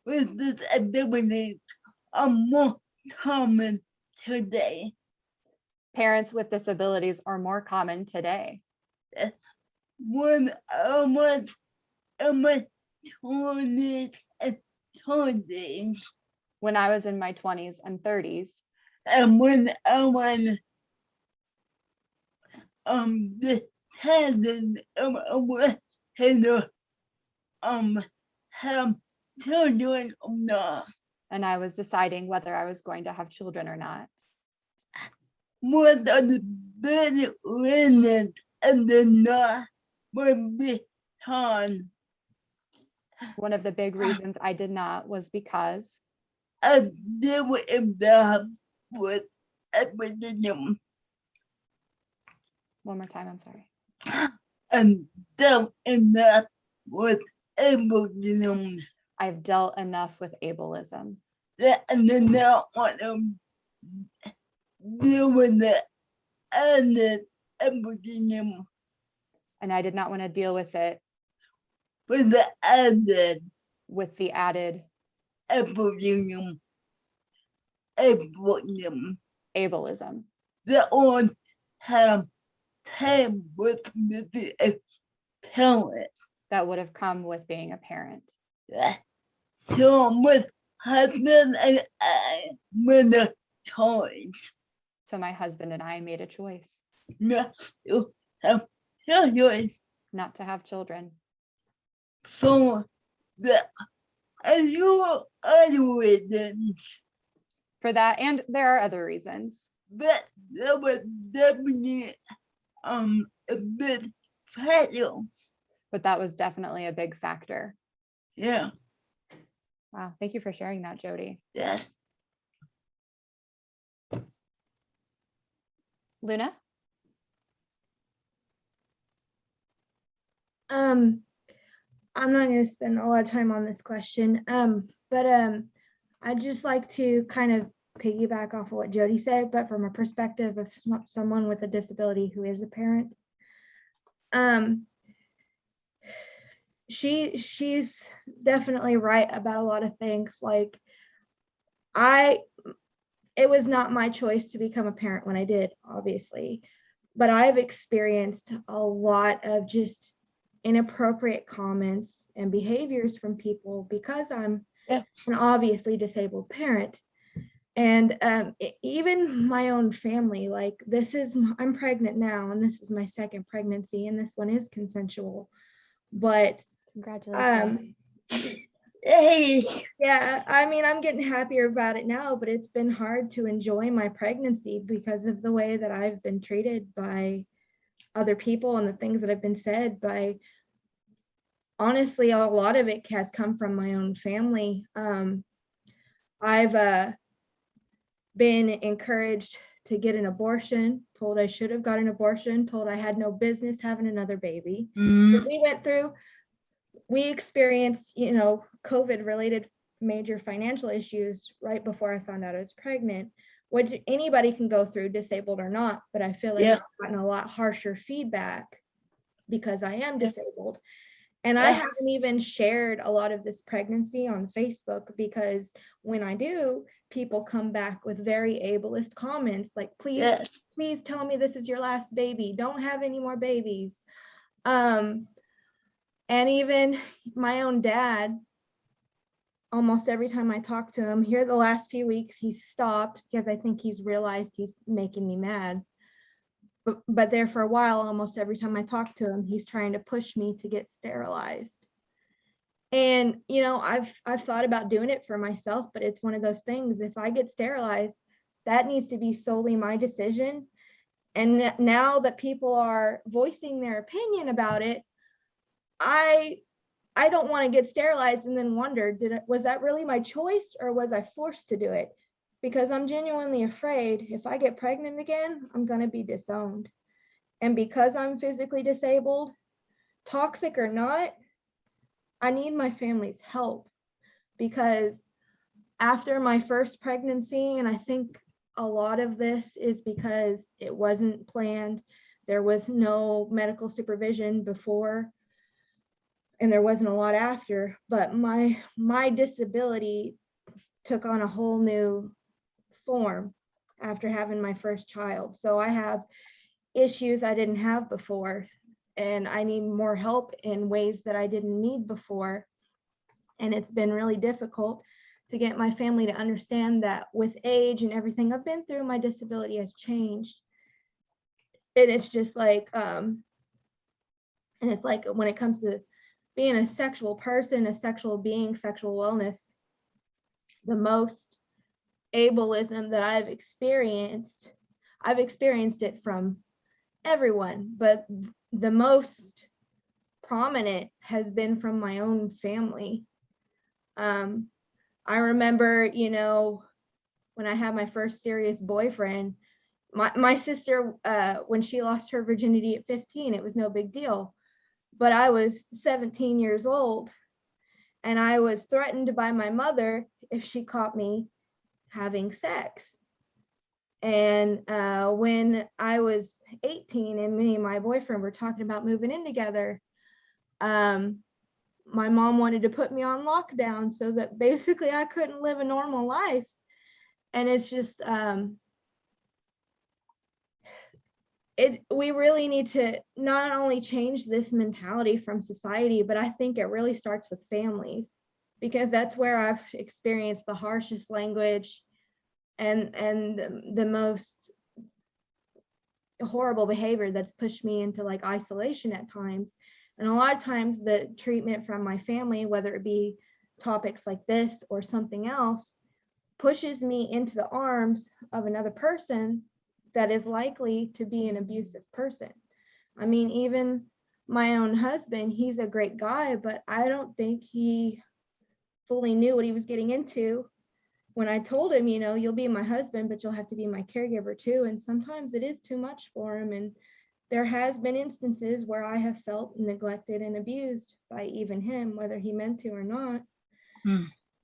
with disabilities are more common today. Parents with disabilities are more common today. When I was in my 20s and 30s, When I was in my 20s and 30s, and when I was decided whether have children or not, and I was deciding whether I was going to have children or not. one of the big reasons and the not would be hard. One of the big reasons I did not was because I never involved with everything one more time, I'm sorry. and don't enough with everything I've dealt enough with ableism. that and then not want to deal with the and everything And I did not want to deal with it with the added with the added everything ableism that all have time with the parent. that would have come with being a parent. So my husband and I made a choice So my husband and I made a choice not to have children. not to have children. So that and you other reasons For that, and there are other reasons, that was definitely a bit fragile. but that was definitely a big factor. Yeah. Wow, thank you for sharing that, Jody. Yes. Luna? I'm not going to spend a lot of time on this question, but I'd just like to kind of piggyback off of what Jody said, but from a perspective of someone with a disability who is a parent. She's definitely right about a lot of things. Like it was not my choice to become a parent when I did, obviously, but I've experienced a lot of just inappropriate comments and behaviors from people because I'm an obviously disabled parent. And even my own family, like I'm pregnant now, and this is my second pregnancy, and this one is consensual. But Congratulations. yeah, I mean, I'm getting happier about it now, but it's been hard to enjoy my pregnancy because of the way that I've been treated by other people and the things that have been said by, honestly, a lot of it has come from my own family. I've been encouraged to get an abortion, told I should have got an abortion, told I had no business having another baby. We experienced, COVID related major financial issues right before I found out I was pregnant, which anybody can go through, disabled or not, but I feel like I've gotten a lot harsher feedback because I am disabled. And I haven't even shared a lot of this pregnancy on Facebook because when I do, people come back with very ableist comments like, please tell me this is your last baby. Don't have any more babies. And even my own dad, almost every time I talk to him, here the last few weeks, he's stopped because I think he's realized he's making me mad. But there for a while, almost every time I talk to him, he's trying to push me to get sterilized. And, I've thought about doing it for myself, but it's one of those things. If I get sterilized, that needs to be solely my decision. And now that people are voicing their opinion about it, I don't want to get sterilized and then wonder, was that really my choice or was I forced to do it? Because I'm genuinely afraid if I get pregnant again, I'm going to be disowned. And because I'm physically disabled, toxic or not, I need my family's help. Because after my first pregnancy, and I think a lot of this is because it wasn't planned, there was no medical supervision before, and there wasn't a lot after, but my disability took on a whole new form after having my first child. So I have issues I didn't have before, and I need more help in ways that I didn't need before. And it's been really difficult to get my family to understand that with age and everything I've been through, my disability has changed. And it's just like, and it's like when it comes to being a sexual person, a sexual being, sexual wellness, the most ableism that I've experienced it from everyone, but the most prominent has been from my own family. I remember, when I had my first serious boyfriend, my sister, when she lost her virginity at 15, it was no big deal. But I was 17 years old, and I was threatened by my mother if she caught me having sex. And when I was 18 and me and my boyfriend were talking about moving in together, my mom wanted to put me on lockdown so that basically I couldn't live a normal life. And it's just, we really need to not only change this mentality from society, but I think it really starts with families, because that's where I've experienced the harshest language and the most horrible behavior that's pushed me into like isolation at times. And a lot of times the treatment from my family, whether it be topics like this or something else, pushes me into the arms of another person that is likely to be an abusive person. I mean, even my own husband, he's a great guy, but I don't think he fully knew what he was getting into when I told him, you'll be my husband, but you'll have to be my caregiver too. And sometimes it is too much for him. And there has been instances where I have felt neglected and abused by even him, whether he meant to or not.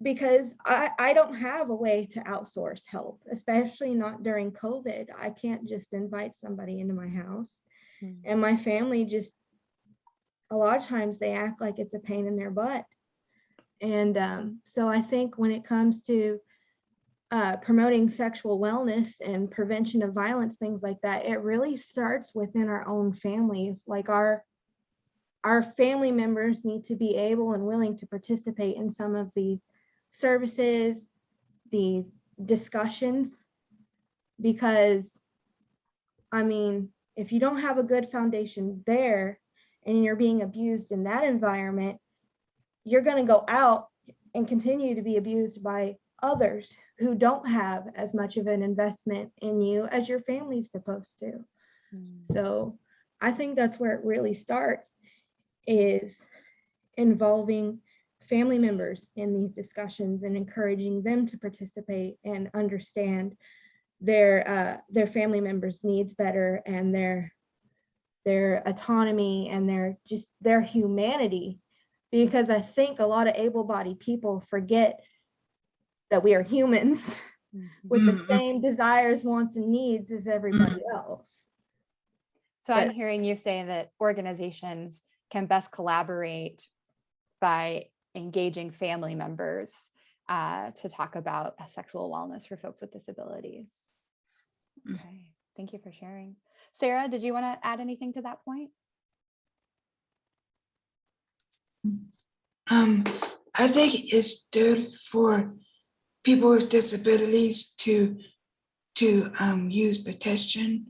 Because I don't have a way to outsource help, especially not during COVID. I can't just invite somebody into my house. And my family just, a lot of times they act like it's a pain in their butt. And so I think when it comes to promoting sexual wellness and prevention of violence, things like that, it really starts within our own families. Like our family members need to be able and willing to participate in some of these services, these discussions, because I mean, if you don't have a good foundation there and you're being abused in that environment, you're going to go out and continue to be abused by others who don't have as much of an investment in you as your family's supposed to. So I think that's where it really starts, is involving family members in these discussions and encouraging them to participate and understand their family members' needs better, and their autonomy and their humanity. Because I think a lot of able-bodied people forget that we are humans with the same desires, wants, and needs as everybody else. So I'm hearing you say that organizations can best collaborate by engaging family members to talk about sexual wellness for folks with disabilities. Okay, thank you for sharing. Sarah, did you want to add anything to that point? I think it's good for people with disabilities to use protection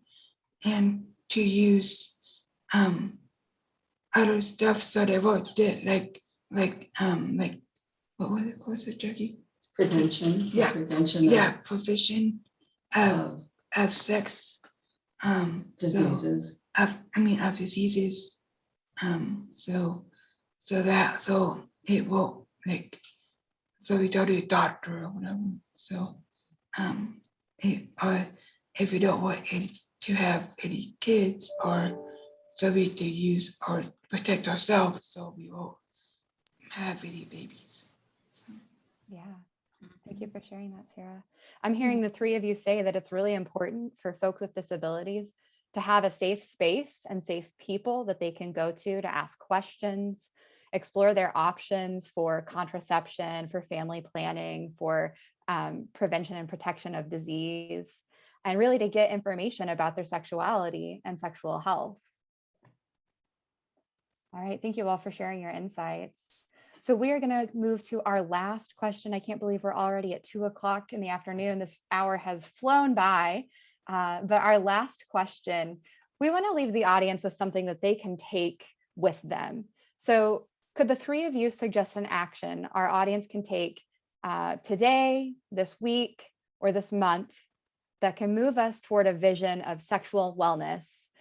and to use other stuff so they won't get like what was it called, Jackie? Prevention. Yeah. Prevention. Yeah, prevention of sex Diseases. Of diseases. So it will like, so we go to the doctor or whatever. So if we don't want to have any kids, or so we can use or protect ourselves, so we won't have any babies. So. Yeah. Thank you for sharing that, Sarah. I'm hearing the three of you say that it's really important for folks with disabilities to have a safe space and safe people that they can go to ask questions, explore their options for contraception, for family planning, for prevention and protection of disease, and really to get information about their sexuality and sexual health. All right, thank you all for sharing your insights. So we are going to move to our last question. I can't believe we're already at 2 o'clock in the afternoon. This hour has flown by. But our last question, we want to leave the audience with something that they can take with them. So could the three of you suggest an action our audience can take today, this week, or this month that can move us toward a vision of sexual wellness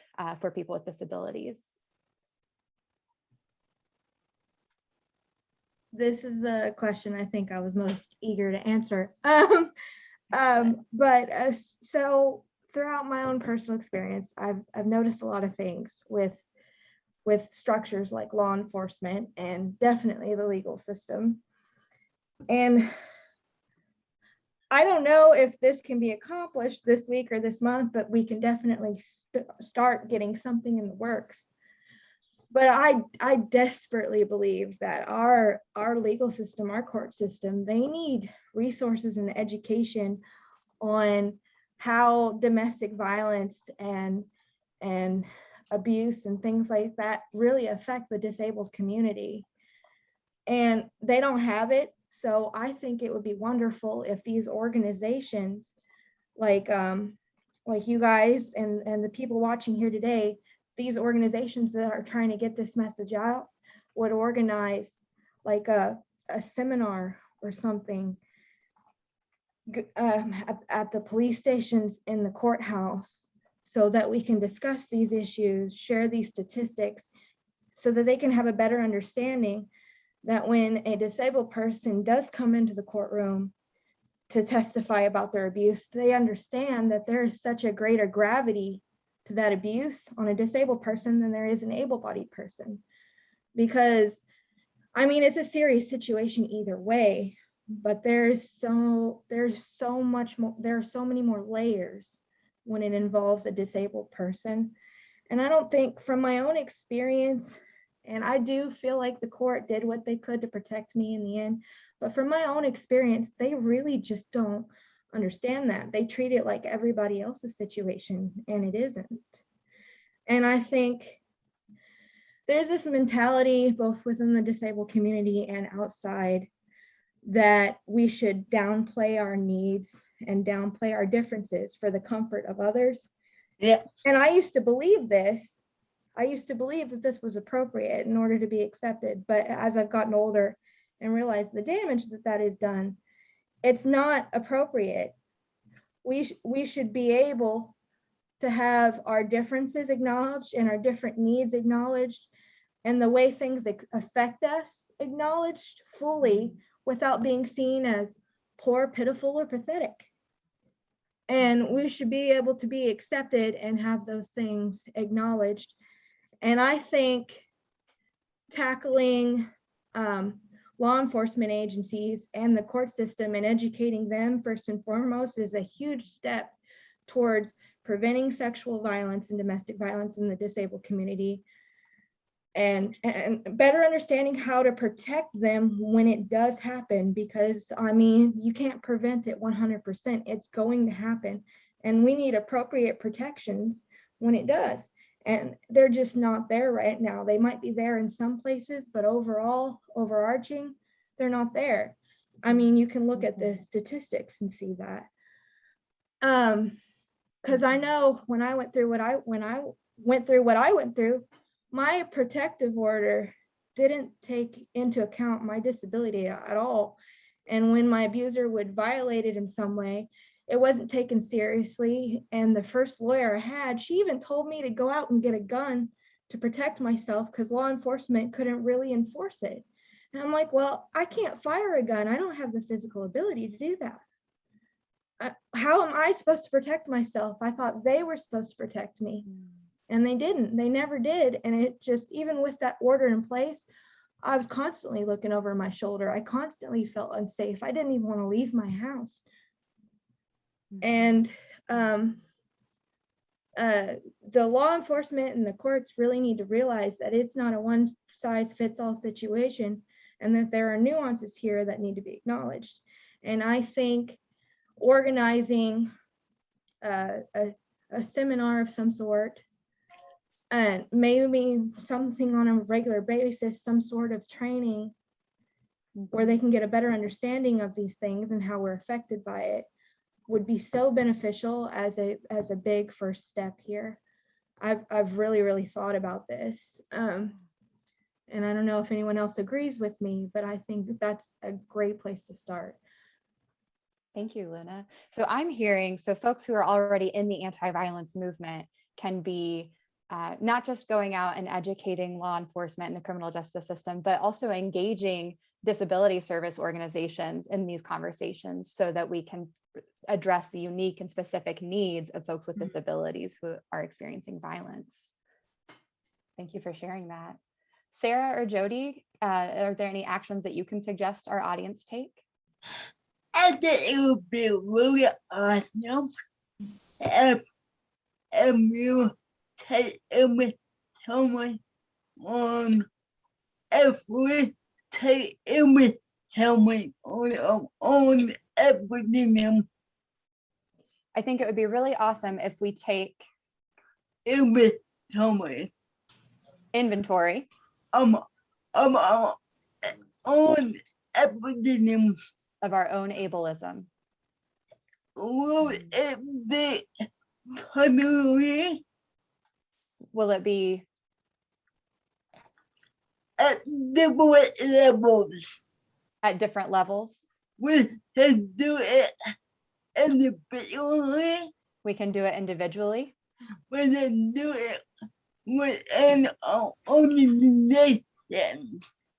for people with disabilities? This is a question I think I was most eager to answer. So throughout my own personal experience, I've noticed a lot of things with structures like law enforcement and definitely the legal system. And I don't know if this can be accomplished this week or this month, but we can definitely start getting something in the works. But I desperately believe that our legal system, our court system, they need resources and education on how domestic violence and abuse and things like that really affect the disabled community. And they don't have it. So I think it would be wonderful if these organizations like you guys and the people watching here today, these organizations that are trying to get this message out would organize like a seminar or something at the police stations in the courthouse, so that we can discuss these issues, share these statistics, so that they can have a better understanding that when a disabled person does come into the courtroom to testify about their abuse, they understand that there is such a greater gravity to that abuse on a disabled person than there is an able-bodied person. Because, I mean, it's a serious situation either way, but there's so much more, there are so many more layers when it involves a disabled person. And I don't think, from my own experience, and I do feel like the court did what they could to protect me in the end, but from my own experience, they really just don't understand that. They treat it like everybody else's situation, and it isn't. And I think there's this mentality, both within the disabled community and outside, that we should downplay our needs and downplay our differences for the comfort of others. Yeah. And I used to believe this. I used to believe that this was appropriate in order to be accepted. But as I've gotten older and realized the damage that is done, it's not appropriate. We should be able to have our differences acknowledged and our different needs acknowledged, and the way things affect us acknowledged fully, without being seen as poor, pitiful, or pathetic. And we should be able to be accepted and have those things acknowledged. And I think tackling law enforcement agencies and the court system and educating them first and foremost is a huge step towards preventing sexual violence and domestic violence in the disabled community, and better understanding how to protect them when it does happen, because I mean, you can't prevent it 100%. It's going to happen, and we need appropriate protections when it does. And they're just not there right now. They might be there in some places, but overall, overarching, they're not there. I mean, you can look at the statistics and see that. Because I know when I went through what I went through, my protective order didn't take into account my disability at all. And when my abuser would violate it in some way, it wasn't taken seriously. And the first lawyer I had, she even told me to go out and get a gun to protect myself because law enforcement couldn't really enforce it. And I'm like, well, I can't fire a gun. I don't have the physical ability to do that. How am I supposed to protect myself? I thought they were supposed to protect me, and they didn't. They never did. And it just, even with that order in place, I was constantly looking over my shoulder. I constantly felt unsafe. I didn't even want to leave my house. And the law enforcement and the courts really need to realize that it's not a one size fits all situation, and that there are nuances here that need to be acknowledged. And I think organizing a seminar of some sort, and maybe something on a regular basis, some sort of training where they can get a better understanding of these things and how we're affected by it, would be so beneficial as a big first step here. I've really thought about this. And I don't know if anyone else agrees with me, but I think that's a great place to start. Thank you, Luna. So I'm hearing, so folks who are already in the anti-violence movement can be not just going out and educating law enforcement and the criminal justice system, but also engaging disability service organizations in these conversations so that we can address the unique and specific needs of folks with disabilities who are experiencing violence. Thank you for sharing that. Sarah or Jody, are there any actions that you can suggest our audience take? I think it would be really awesome if you take it with someone if we take it with someone on our own epidemic. I think it would be really awesome if we take It with someone inventory our own epidemic. of our own ableism. Will it be primarily Will it be at different levels? at different levels? We can do it individually. We can do it individually. We can do it within our organization.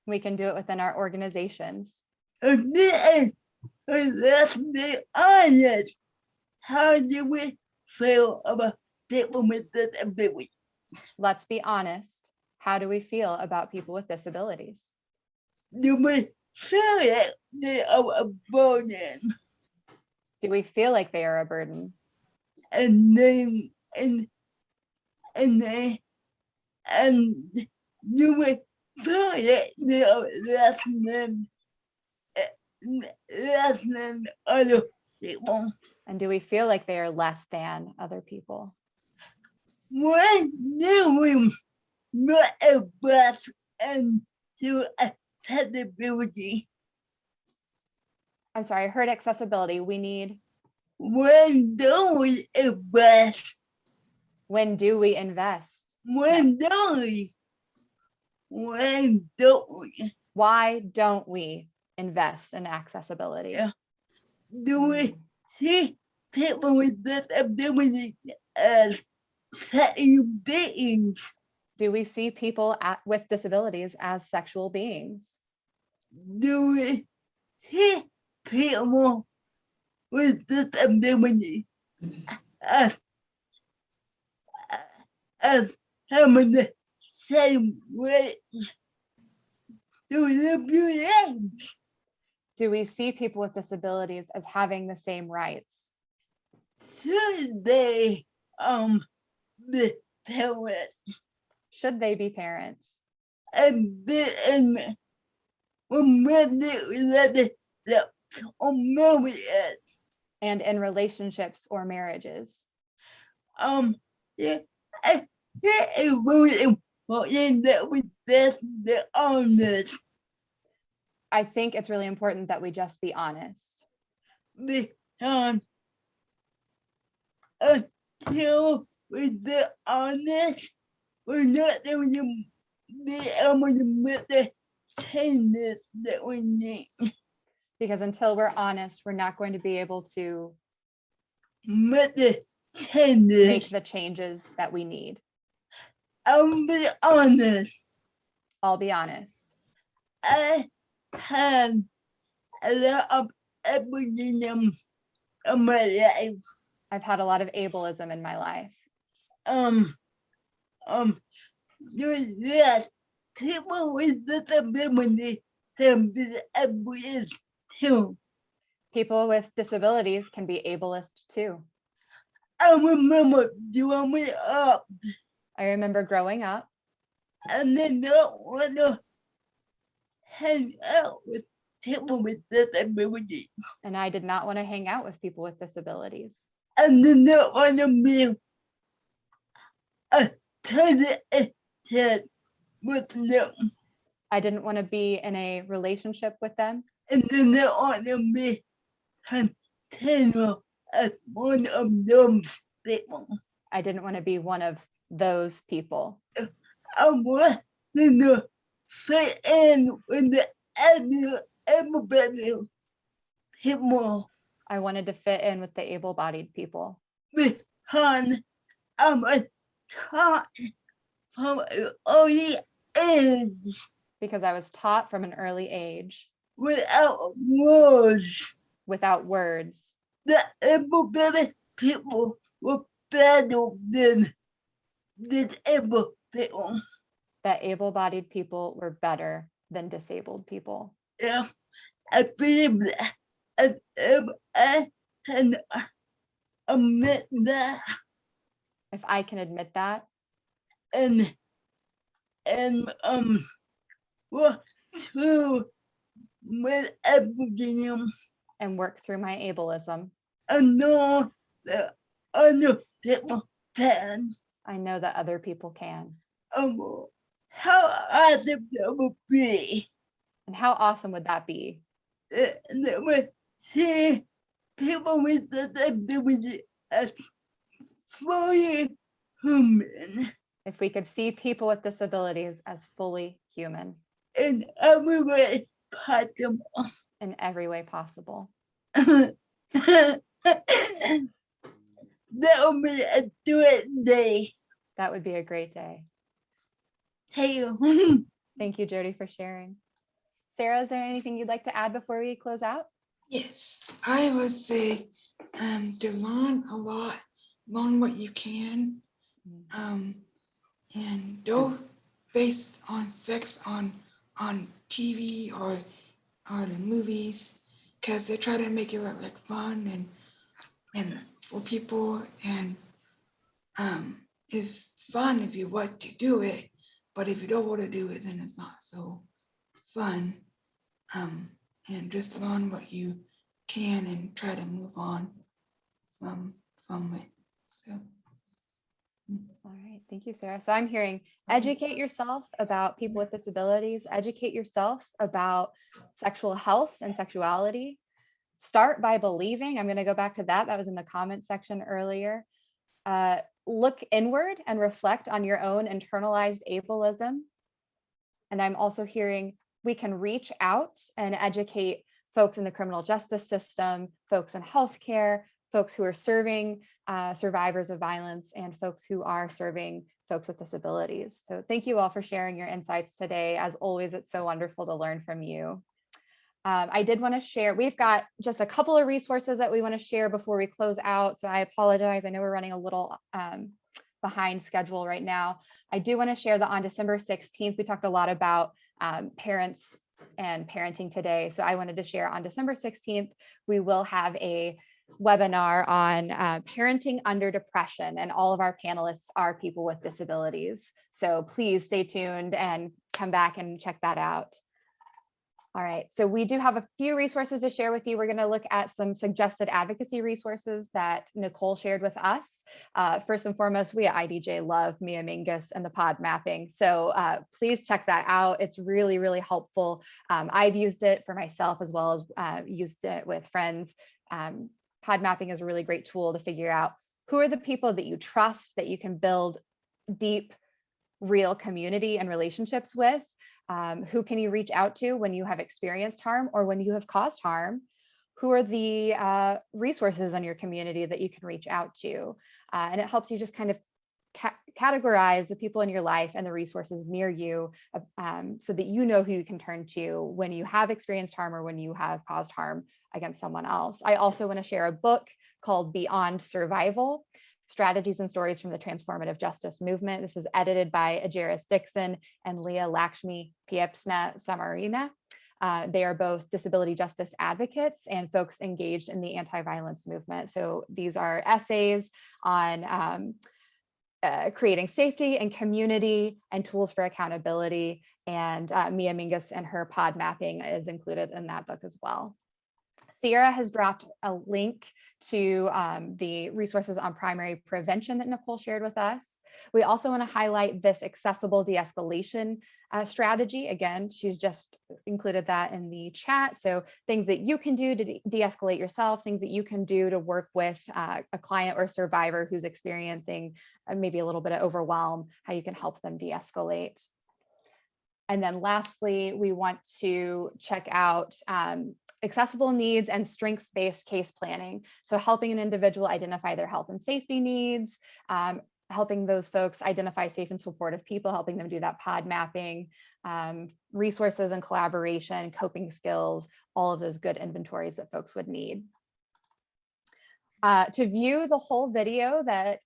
We can do it within our organizations. Let's be honest. How do we feel about people with disabilities? Let's be honest. How do we feel about people with disabilities? Do we feel like they are a burden? Do we feel like they are a burden? And then do we feel like they are less than other people? And do we feel like they are less than other people? When do we not address into accessibility? I'm sorry, I heard accessibility. We need. When do we address? When do we invest? When do we? When don't we? Why don't we invest in accessibility? Yeah. Do we see people with disabilities as sexual beings? Do we see people with disabilities as sexual beings? Do we see people with disabilities as having the same rights to live your life? Do we see people with disabilities as having the same rights? Should they be parents? Should they be parents? And when they related or married? And in relationships or marriages? Yeah, it's really important that we test the honest. I think it's really important that we just be honest. Because until we're honest, we're not going to be able to make the changes that we need. Because until we're honest, we're not going to be able to make the make changes. the changes that we need. I'll be honest. I'll be honest. I had a lot of ableism in my life. I've had a lot of ableism in my life. Yes, people with disability have been ableist too. People with disabilities can be ableist too. I remember growing up I remember growing up and then not want to hang out with people with disabilities. and I did not want to hang out with people with disabilities. And then not want to be associated with them. I didn't want to be in a relationship with them. And then not want to be considered as one of those people. I didn't want to be one of those people. I wanted to fit in with the everybody people I wanted to fit in with the able-bodied people because I was taught from an early age because I was taught from an early age without words without words that able-bodied people were better than disabled people. that able-bodied people were better than disabled people. Yeah, I believe that. And if I can admit that If I can admit that and work through with everything, and work through my ableism, I know that other people can. I know that other people can. How awesome that would be. And how awesome would that be? That would see people with disabilities as fully human If we could see people with disabilities as fully human in every way possible. in every way possible. That would be a great day. That would be a great day. Thank you. Thank you, Jody, for sharing. Sarah, is there anything you'd like to add before we close out? Yes, I would say to learn a lot, learn what you can, and don't based on sex on TV or the movies, because they try to make it look like fun and for people, and it's fun if you want to do it, but if you don't want to do it, then it's not so fun. And just learn what you can and try to move on from it. So. All right, thank you, Sarah. So I'm hearing educate yourself about people with disabilities, educate yourself about sexual health and sexuality. Start by believing. I'm going to go back to that. That was in the comment section earlier. Look inward and reflect on your own internalized ableism. And I'm also hearing we can reach out and educate folks in the criminal justice system, folks in healthcare, folks who are serving survivors of violence, and folks who are serving folks with disabilities. So thank you all for sharing your insights today. As always, it's so wonderful to learn from you. I did want to share, we've got just a couple of resources that we want to share before we close out. So I apologize. I know we're running a little behind schedule right now. I do want to share that on December 16th, we talked a lot about parents and parenting today. So I wanted to share on December 16th, we will have a webinar on parenting under depression, and all of our panelists are people with disabilities. So please stay tuned and come back and check that out. All right, so we do have a few resources to share with you. We're going to look at some suggested advocacy resources that Nicole shared with us. First and foremost, we at IDJ love Mia Mingus and the pod mapping. So please check that out. It's really, really helpful. I've used it for myself as well as used it with friends. Pod mapping is a really great tool to figure out who are the people that you trust, that you can build deep, real community and relationships with. Who can you reach out to when you have experienced harm or when you have caused harm? who are the resources in your community that you can reach out to. And it helps you just kind of categorize the people in your life and the resources near you, so that you know who you can turn to when you have experienced harm or when you have caused harm against someone else. I also want to share a book called Beyond Survival: Strategies and Stories from the Transformative Justice Movement. This is edited by Ageris Dixon and Leah Lakshmi Piepsna Samarina. They are both disability justice advocates and folks engaged in the anti-violence movement. So these are essays on creating safety and community and tools for accountability. And Mia Mingus and her pod mapping is included in that book as well. Sierra has dropped a link to the resources on primary prevention that Nicole shared with us. We also want to highlight this accessible de-escalation strategy. Again, she's just included that in the chat. So things that you can do to de-escalate yourself, things that you can do to work with a client or survivor who's experiencing maybe a little bit of overwhelm, how you can help them de-escalate. And then lastly, we want to check out accessible needs and strengths-based case planning. So helping an individual identify their health and safety needs, helping those folks identify safe and supportive people, helping them do that pod mapping, resources and collaboration, coping skills, all of those good inventories that folks would need. To view the whole video that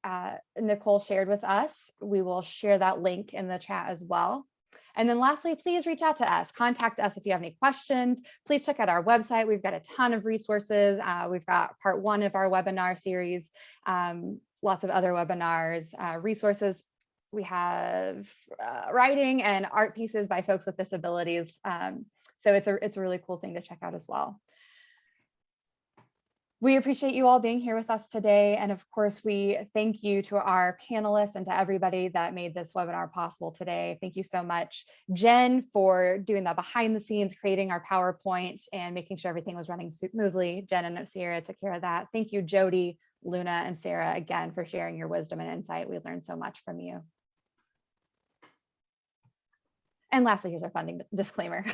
Nicole shared with us, we will share that link in the chat as well. And then lastly, please reach out to us, contact us if you have any questions. Please check out our website. We've got a ton of resources. We've got part 1 of our webinar series, lots of other webinars, resources. We have writing and art pieces by folks with disabilities. So it's a really cool thing to check out as well. We appreciate you all being here with us today. And of course, we thank you to our panelists and to everybody that made this webinar possible today. Thank you so much, Jen, for doing the behind the scenes, creating our PowerPoint and making sure everything was running smoothly. Jen and Sierra took care of that. Thank you, Jody, Luna, and Sarah, again, for sharing your wisdom and insight. We learned so much from you. And lastly, here's our funding disclaimer.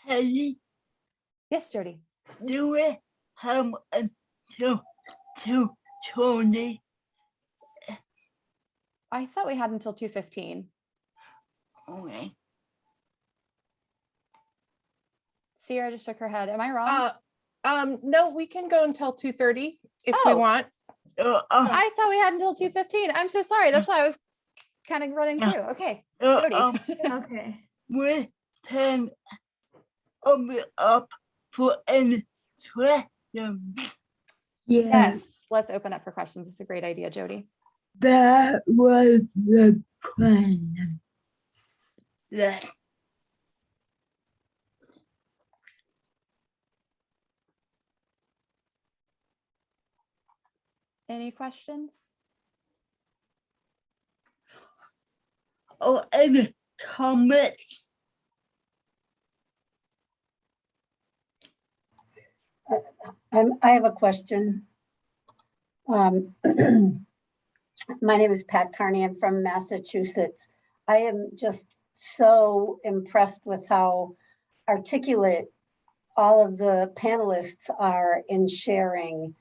Hey, Yes, Jody. do we have until 2:20? I thought we had until 2:15. Okay. Sierra just shook her head. Am I wrong? No, we can go until 2:30 if we Oh. want. I thought we had until 2:15. I'm so sorry. That's why I was kind of running through. Okay, Jody. Okay. We can open up for any questions. Yes, let's open up for questions. It's a great idea, Jody. That was the plan. Yes. Any questions? Or any comments? I have a question. My name is Pat Carney. I'm from Massachusetts. I am just so impressed with how articulate all of the panelists are in sharing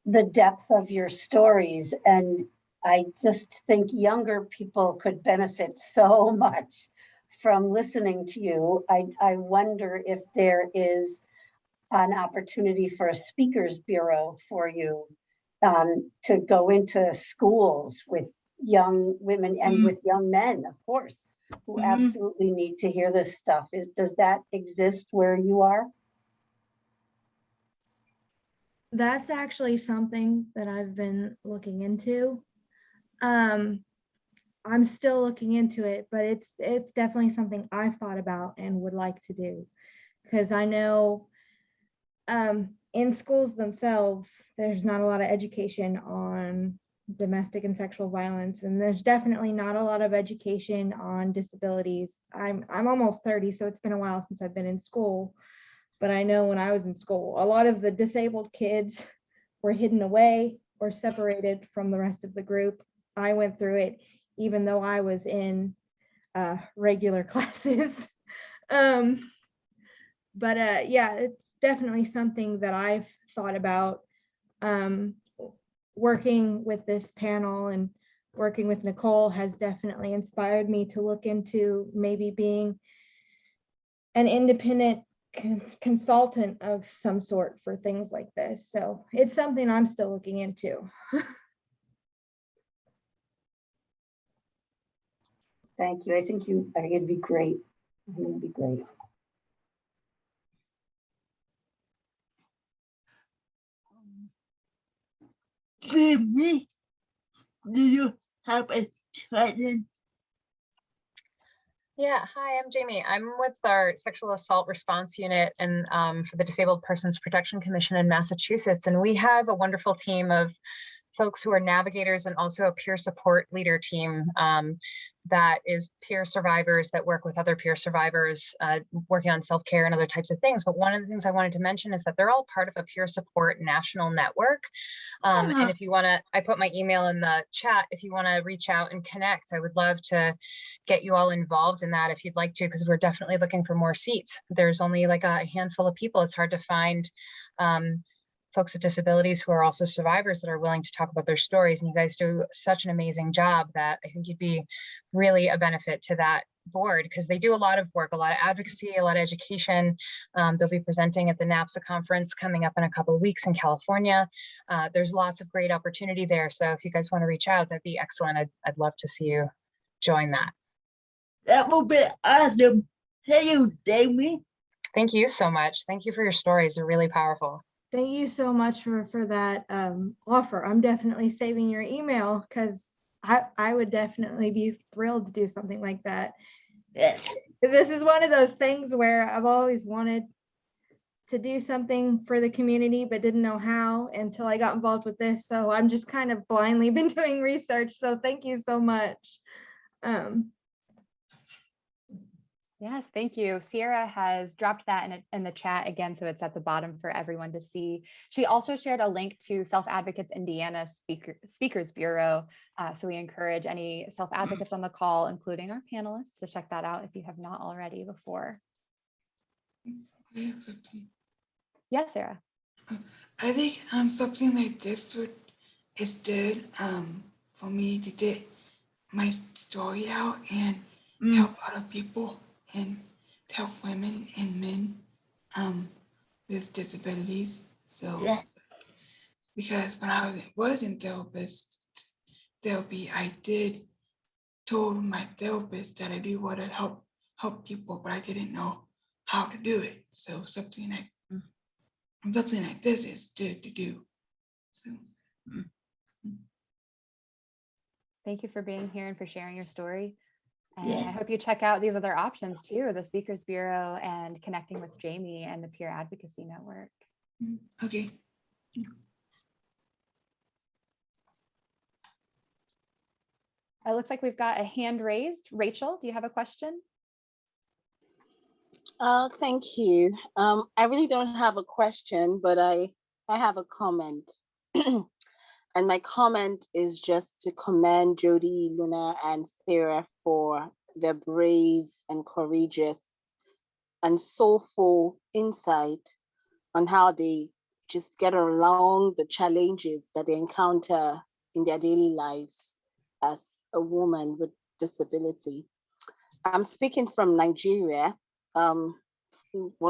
the depth of your stories. And I just think younger people could benefit so much from listening to you. I wonder if there is an opportunity for a speakers bureau for you to go into schools with young women and with young men, of course, who absolutely need to hear this stuff. Does that exist where you are? That's actually something that I've been looking into. I'm still looking into it, but it's definitely something I've thought about and would like to do, because I know in schools themselves, there's not a lot of education on domestic and sexual violence, and there's definitely not a lot of education on disabilities. I'm almost 30, so it's been a while since I've been in school, but I know when I was in school, a lot of the disabled kids were hidden away or separated from the rest of the group. I went through it even though I was in regular classes. But yeah, it's definitely something that I've thought about, working with this panel and working with Nicole has definitely inspired me to look into maybe being an independent consultant of some sort for things like this. So it's something I'm still looking into. Thank you. I think it'd be great. I think it'd be great. Jamie, do you have a question? Yeah, hi, I'm Jamie. I'm with our sexual assault response unit and for the Disabled Persons Protection Commission in Massachusetts. And we have a wonderful team of folks who are navigators and also a peer support leader team that is peer survivors that work with other peer survivors working on self-care and other types of things. But one of the things I wanted to mention is that they're all part of a peer support national network. And if you want to, I put my email in the chat. If you want to reach out and connect, I would love to get you all involved in that if you'd like to, because we're definitely looking for more seats. There's only like a handful of people. It's hard to find folks with disabilities who are also survivors that are willing to talk about their stories. And you guys do such an amazing job that I think you'd be really a benefit to that board, because they do a lot of work, a lot of advocacy, a lot of education. They'll be presenting at the NAPSA conference coming up in a couple of weeks in California. There's lots of great opportunity there. So if you guys want to reach out, that'd be excellent. I'd love to see you join that. That will be awesome. Thank you, Jamie. Thank you so much. Thank you for your stories. They're really powerful. Thank you so much for that offer. I'm definitely saving your email because I would definitely be thrilled to do something like that. Yes. This is one of those things where I've always wanted to do something for the community, but didn't know how until I got involved with this. So I'm just kind of blindly been doing research. So thank you so much. Yes, thank you. Sierra has dropped that in the chat again, so it's at the bottom for everyone to see. She also shared a link to Self Advocates Indiana Speakers Bureau. So we encourage any self advocates on the call, including our panelists, to check that out if you have not already before. Yes, Sarah. I think something like this is good for me to get my story out and help other people and help women and men with disabilities. So Yeah. because when I was in therapy, I did told my therapist that I do want to help people, but I didn't know how to do it. So something like this is good to do. So. Thank you for being here and for sharing your story. And Yeah. I hope you check out these other options too, the Speakers Bureau and connecting with Jamie and the Peer Advocacy Network. Okay. It looks like we've got a hand raised. Rachel, do you have a question? Thank you. I really don't have a question, but I have a comment. And my comment is just to commend Jody, Luna, and Sarah for their brave and courageous and soulful insight on how they just get along the challenges that they encounter in their daily lives as a woman with disability. I'm speaking from Nigeria, one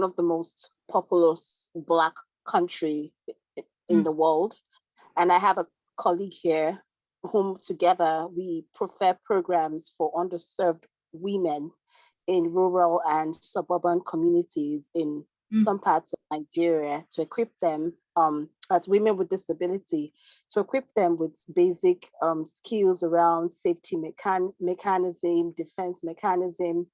of the most populous Black country in the world. And I have a colleague here whom together we prefer programs for underserved women in rural and suburban communities in some parts of Nigeria to equip them as women with disability, to equip them with basic skills around safety mechanism, defense mechanism,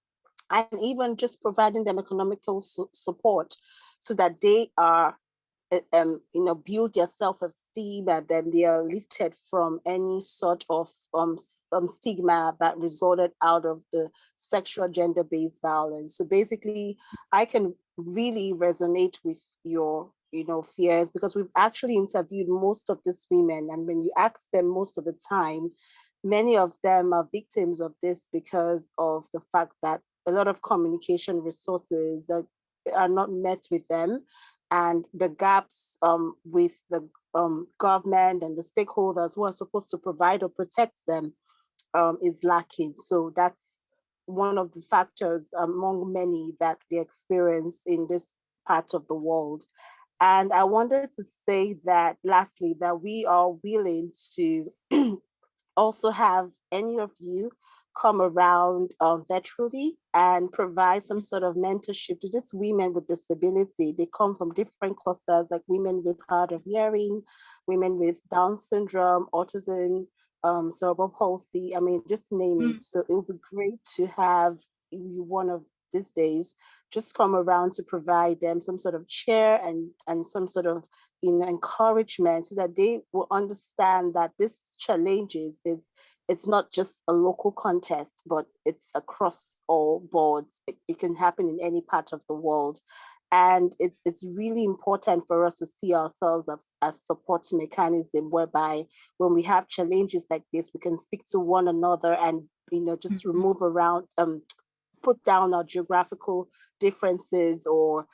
and even just providing them economical support so that they are build their self-esteem, and then they are lifted from any sort of stigma that resulted out of the sexual gender-based violence. So basically, I can really resonate with your fears, because we've actually interviewed most of these women, and when you ask them most of the time, many of them are victims of this because of the fact that a lot of communication resources are not met with them, and the gaps with the government and the stakeholders who are supposed to provide or protect them is lacking. So that's one of the factors among many that we experience in this part of the world. And I wanted to say that lastly, that we are willing to also have any of you come around virtually and provide some sort of mentorship to just women with disability. They come from different clusters, like women with hard of hearing, women with Down syndrome, autism, cerebral palsy. I mean, just name it. So it would be great to have you one of these days just come around to provide them some sort of chair and some sort of encouragement, so that they will understand that this challenges it's not just a local contest, but it's across all boards. It can happen in any part of the world. And it's really important for us to see ourselves as support mechanism, whereby when we have challenges like this, we can speak to one another and just remove around put down our geographical differences or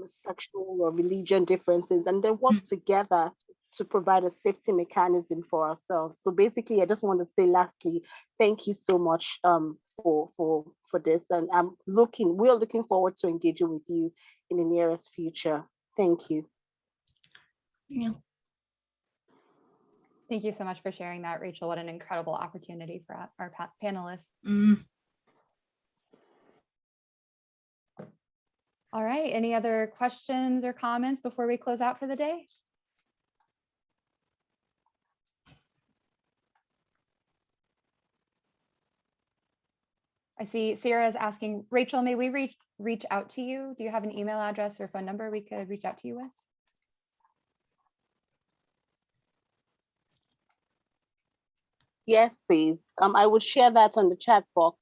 sexual or religion differences, and then work together to provide a safety mechanism for ourselves. So basically, I just want to say lastly, thank you so much for this, and we're looking forward to engaging with you in the nearest future. Thank you. Yeah. Thank you so much for sharing that, Rachel. What an incredible opportunity for our panelists. All right, any other questions or comments before we close out for the day? I see Sierra is asking, Rachel, may we reach out to you? Do you have an email address or phone number we could reach out to you with? Yes, please. I would share that on the chat box.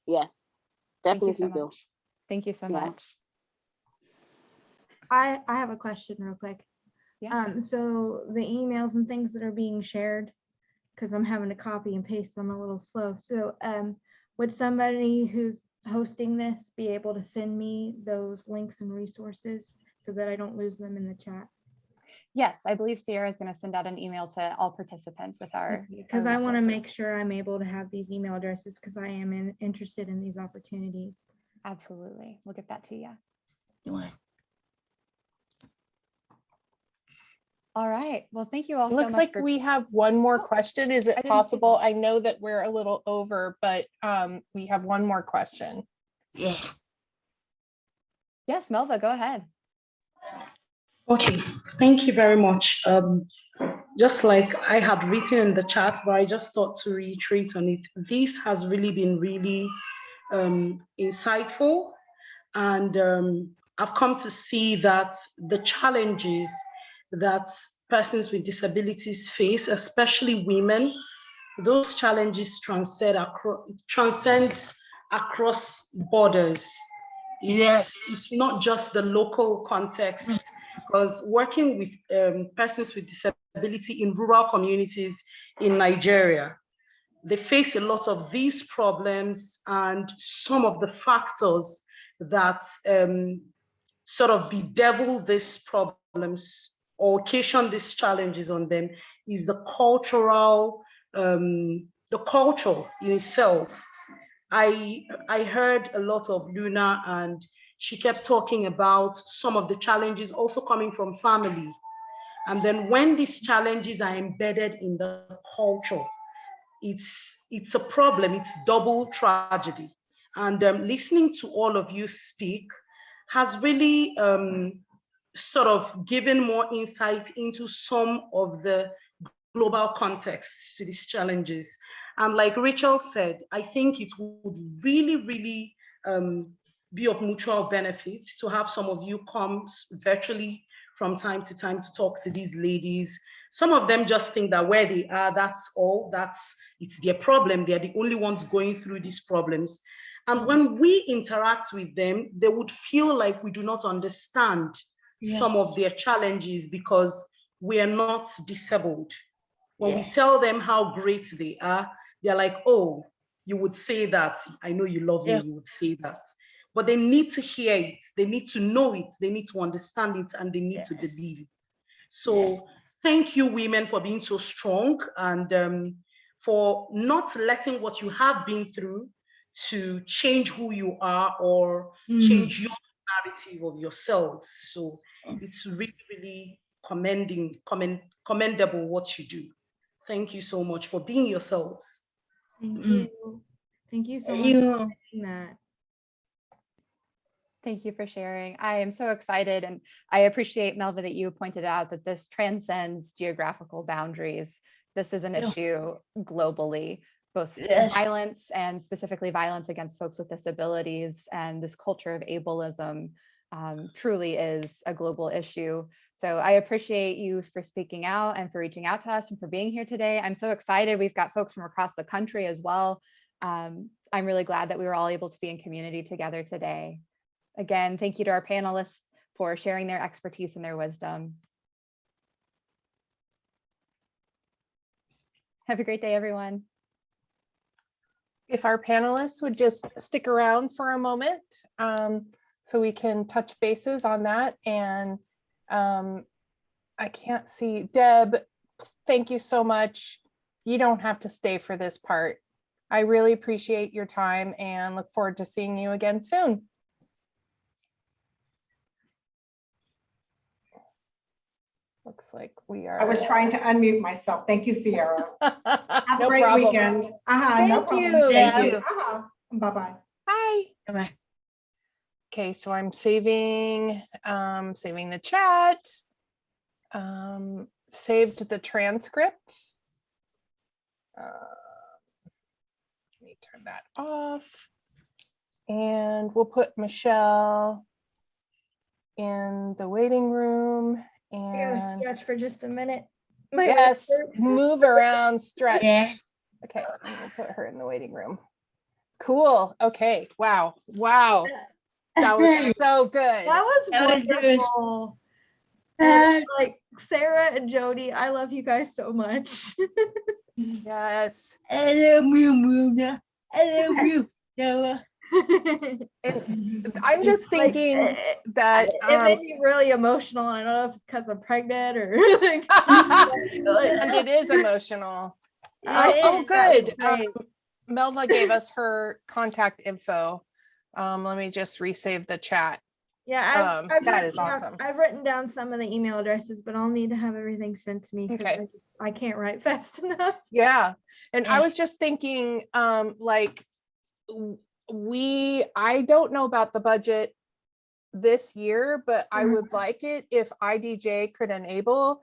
Yes, definitely will. Thank you so much. I have a question real quick. Yeah. So the emails and things that are being shared, because I'm having to copy and paste, I'm a little slow. So would somebody who's hosting this be able to send me those links and resources so that I don't lose them in the chat? Yes, I believe Sierra is going to send out an email to all participants with our because I want to make sure I'm able to have these email addresses, because I am interested in these opportunities. Absolutely. We'll get that to you. All right. Well, thank you all so much. Looks like we have one more question. Is it possible? I know that we're a little over, but we have one more question. Yes. Yes, Melva, go ahead. Okay, thank you very much. Just like I had written in the chat, but I just thought to reiterate on it. This has really been really insightful, and I've come to see that the challenges that persons with disabilities face, especially women, those challenges transcends across borders. It's not just the local context, because working with persons with disability in rural communities in Nigeria, they face a lot of these problems, and some of the factors that sort of bedevil these problems or occasion these challenges on them is the culture in itself. I heard a lot of Luna, and she kept talking about some of the challenges also coming from family. And then when these challenges are embedded in the culture, it's a problem, it's double tragedy. And listening to all of you speak has really sort of given more insight into some of the global context to these challenges. And like Rachel said, I think it would really, really be of mutual benefit to have some of you come virtually from time to time to talk to these ladies. Some of them just think that where they are, that's all, it's their problem. They're the only ones going through these problems. And when we interact with them, they would feel like we do not understand some of their challenges because we are not disabled. When we tell them how great they are, they're like, oh, you would say that. I know you love me, you would say that. But they need to hear it. They need to know it. They need to understand it, and they need to believe it. So thank you, women, for being so strong and for not letting what you have been through to change who you are or change your narrative of yourselves. So it's really, really commendable what you do. Thank you so much for being yourselves. Thank you. Thank you so much for saying that. Thank you for sharing. I am so excited, and I appreciate, Melva, that you pointed out that this transcends geographical boundaries. This is an issue globally, both violence and specifically violence against folks with disabilities, and this culture of ableism truly is a global issue. So I appreciate you for speaking out and for reaching out to us and for being here today. I'm so excited. We've got folks from across the country as well. I'm really glad that we were all able to be in community together today. Again, thank you to our panelists for sharing their expertise and their wisdom. Have a great day, everyone. If our panelists would just stick around for a moment so we can touch bases on that. And I can't see, Deb, thank you so much. You don't have to stay for this part. I really appreciate your time and look forward to seeing you again soon. Looks like we are. I was trying to unmute myself. Thank you, Sierra. Have No a great problem. weekend. Thank No problem. you. Thank you. Bye-bye. Bye. Bye. Okay, so I'm saving the chat, saved the transcript. Let me turn that off. And we'll put Michelle in the waiting room. And Stretch for just a minute. Yes, move around, stretch. Yes. Okay, we'll put her in the waiting room. Cool. Okay. Wow. Wow. That was so good. That was wonderful. And, like Sarah and Jody, I love you guys so much. Yes. I love you, Muna. I love you, Sarah. And I'm just thinking that it made me really emotional. I don't know if it's because I'm pregnant or like, and it is emotional. Oh, good. Melva gave us her contact info. Let me just resave the chat. Yeah, that is awesome. I've written down some of the email addresses, but I'll need to have everything sent to me because okay. I can't write fast enough. Yeah, and I was just thinking, like, I don't know about the budget this year, but I would like it if IDJ could enable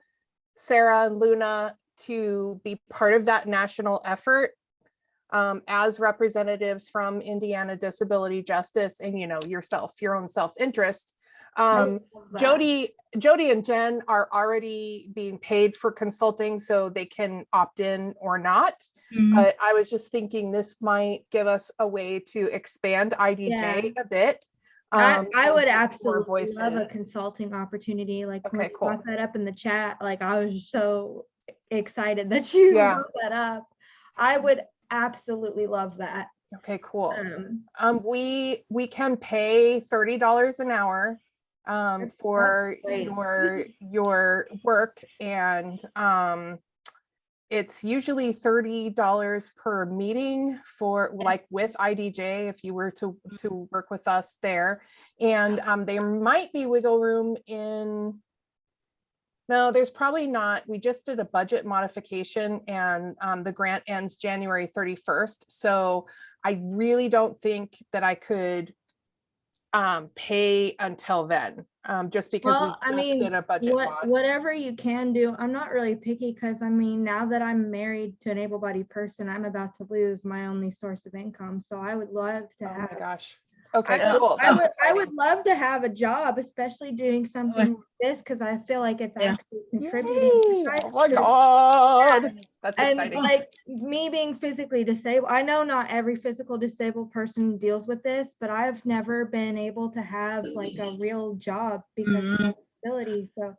Sarah and Luna to be part of that national effort as representatives from Indiana Disability Justice and, you know, yourself, your own self-interest. Jody and Jen are already being paid for consulting, so they can opt in or not. But I was just thinking this might give us a way to expand IDJ a bit. I would absolutely love a consulting opportunity. Like when you brought that up in the chat, like I was so excited that you brought that up. I would absolutely love that. Okay, cool. We can pay $30 an hour for your work, and it's usually $30 per meeting for like with IDJ if you were to work with us there. And there might be wiggle room in. No, there's probably not. We just did a budget modification and the grant ends January 31st. So I really don't think that I could pay until then, just because we did a budget mod. Whatever you can do. I'm not really picky because I mean, now that I'm married to an able-bodied person, I'm about to lose my only source of income. So I would love to have. Oh my gosh. Okay, cool. I would love to have a job, especially doing something like this, because I feel like it's actually contributing. Oh my God. That's exciting. And like me being physically disabled, I know not every physical disabled person deals with this, but I've never been able to have like a real job because of disability. So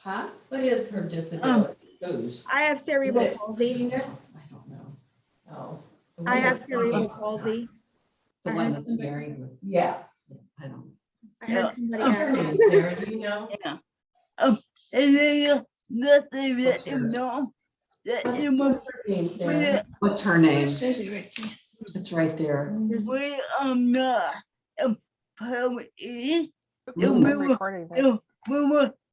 Huh? What is her disability? Whose? I have cerebral palsy. I don't know. Oh. the I one have that's cerebral married. palsy. The I one heard that's somebody- married with, yeah, I don't. I heard somebody What's her ask. name, Sarah, do you know? Yeah. And then nothing What's let him hers? know that What's you must her name, we Sarah? What's her name? Says it right there. It's right there. we not probably is Oops, Mm. I'm recording this. we were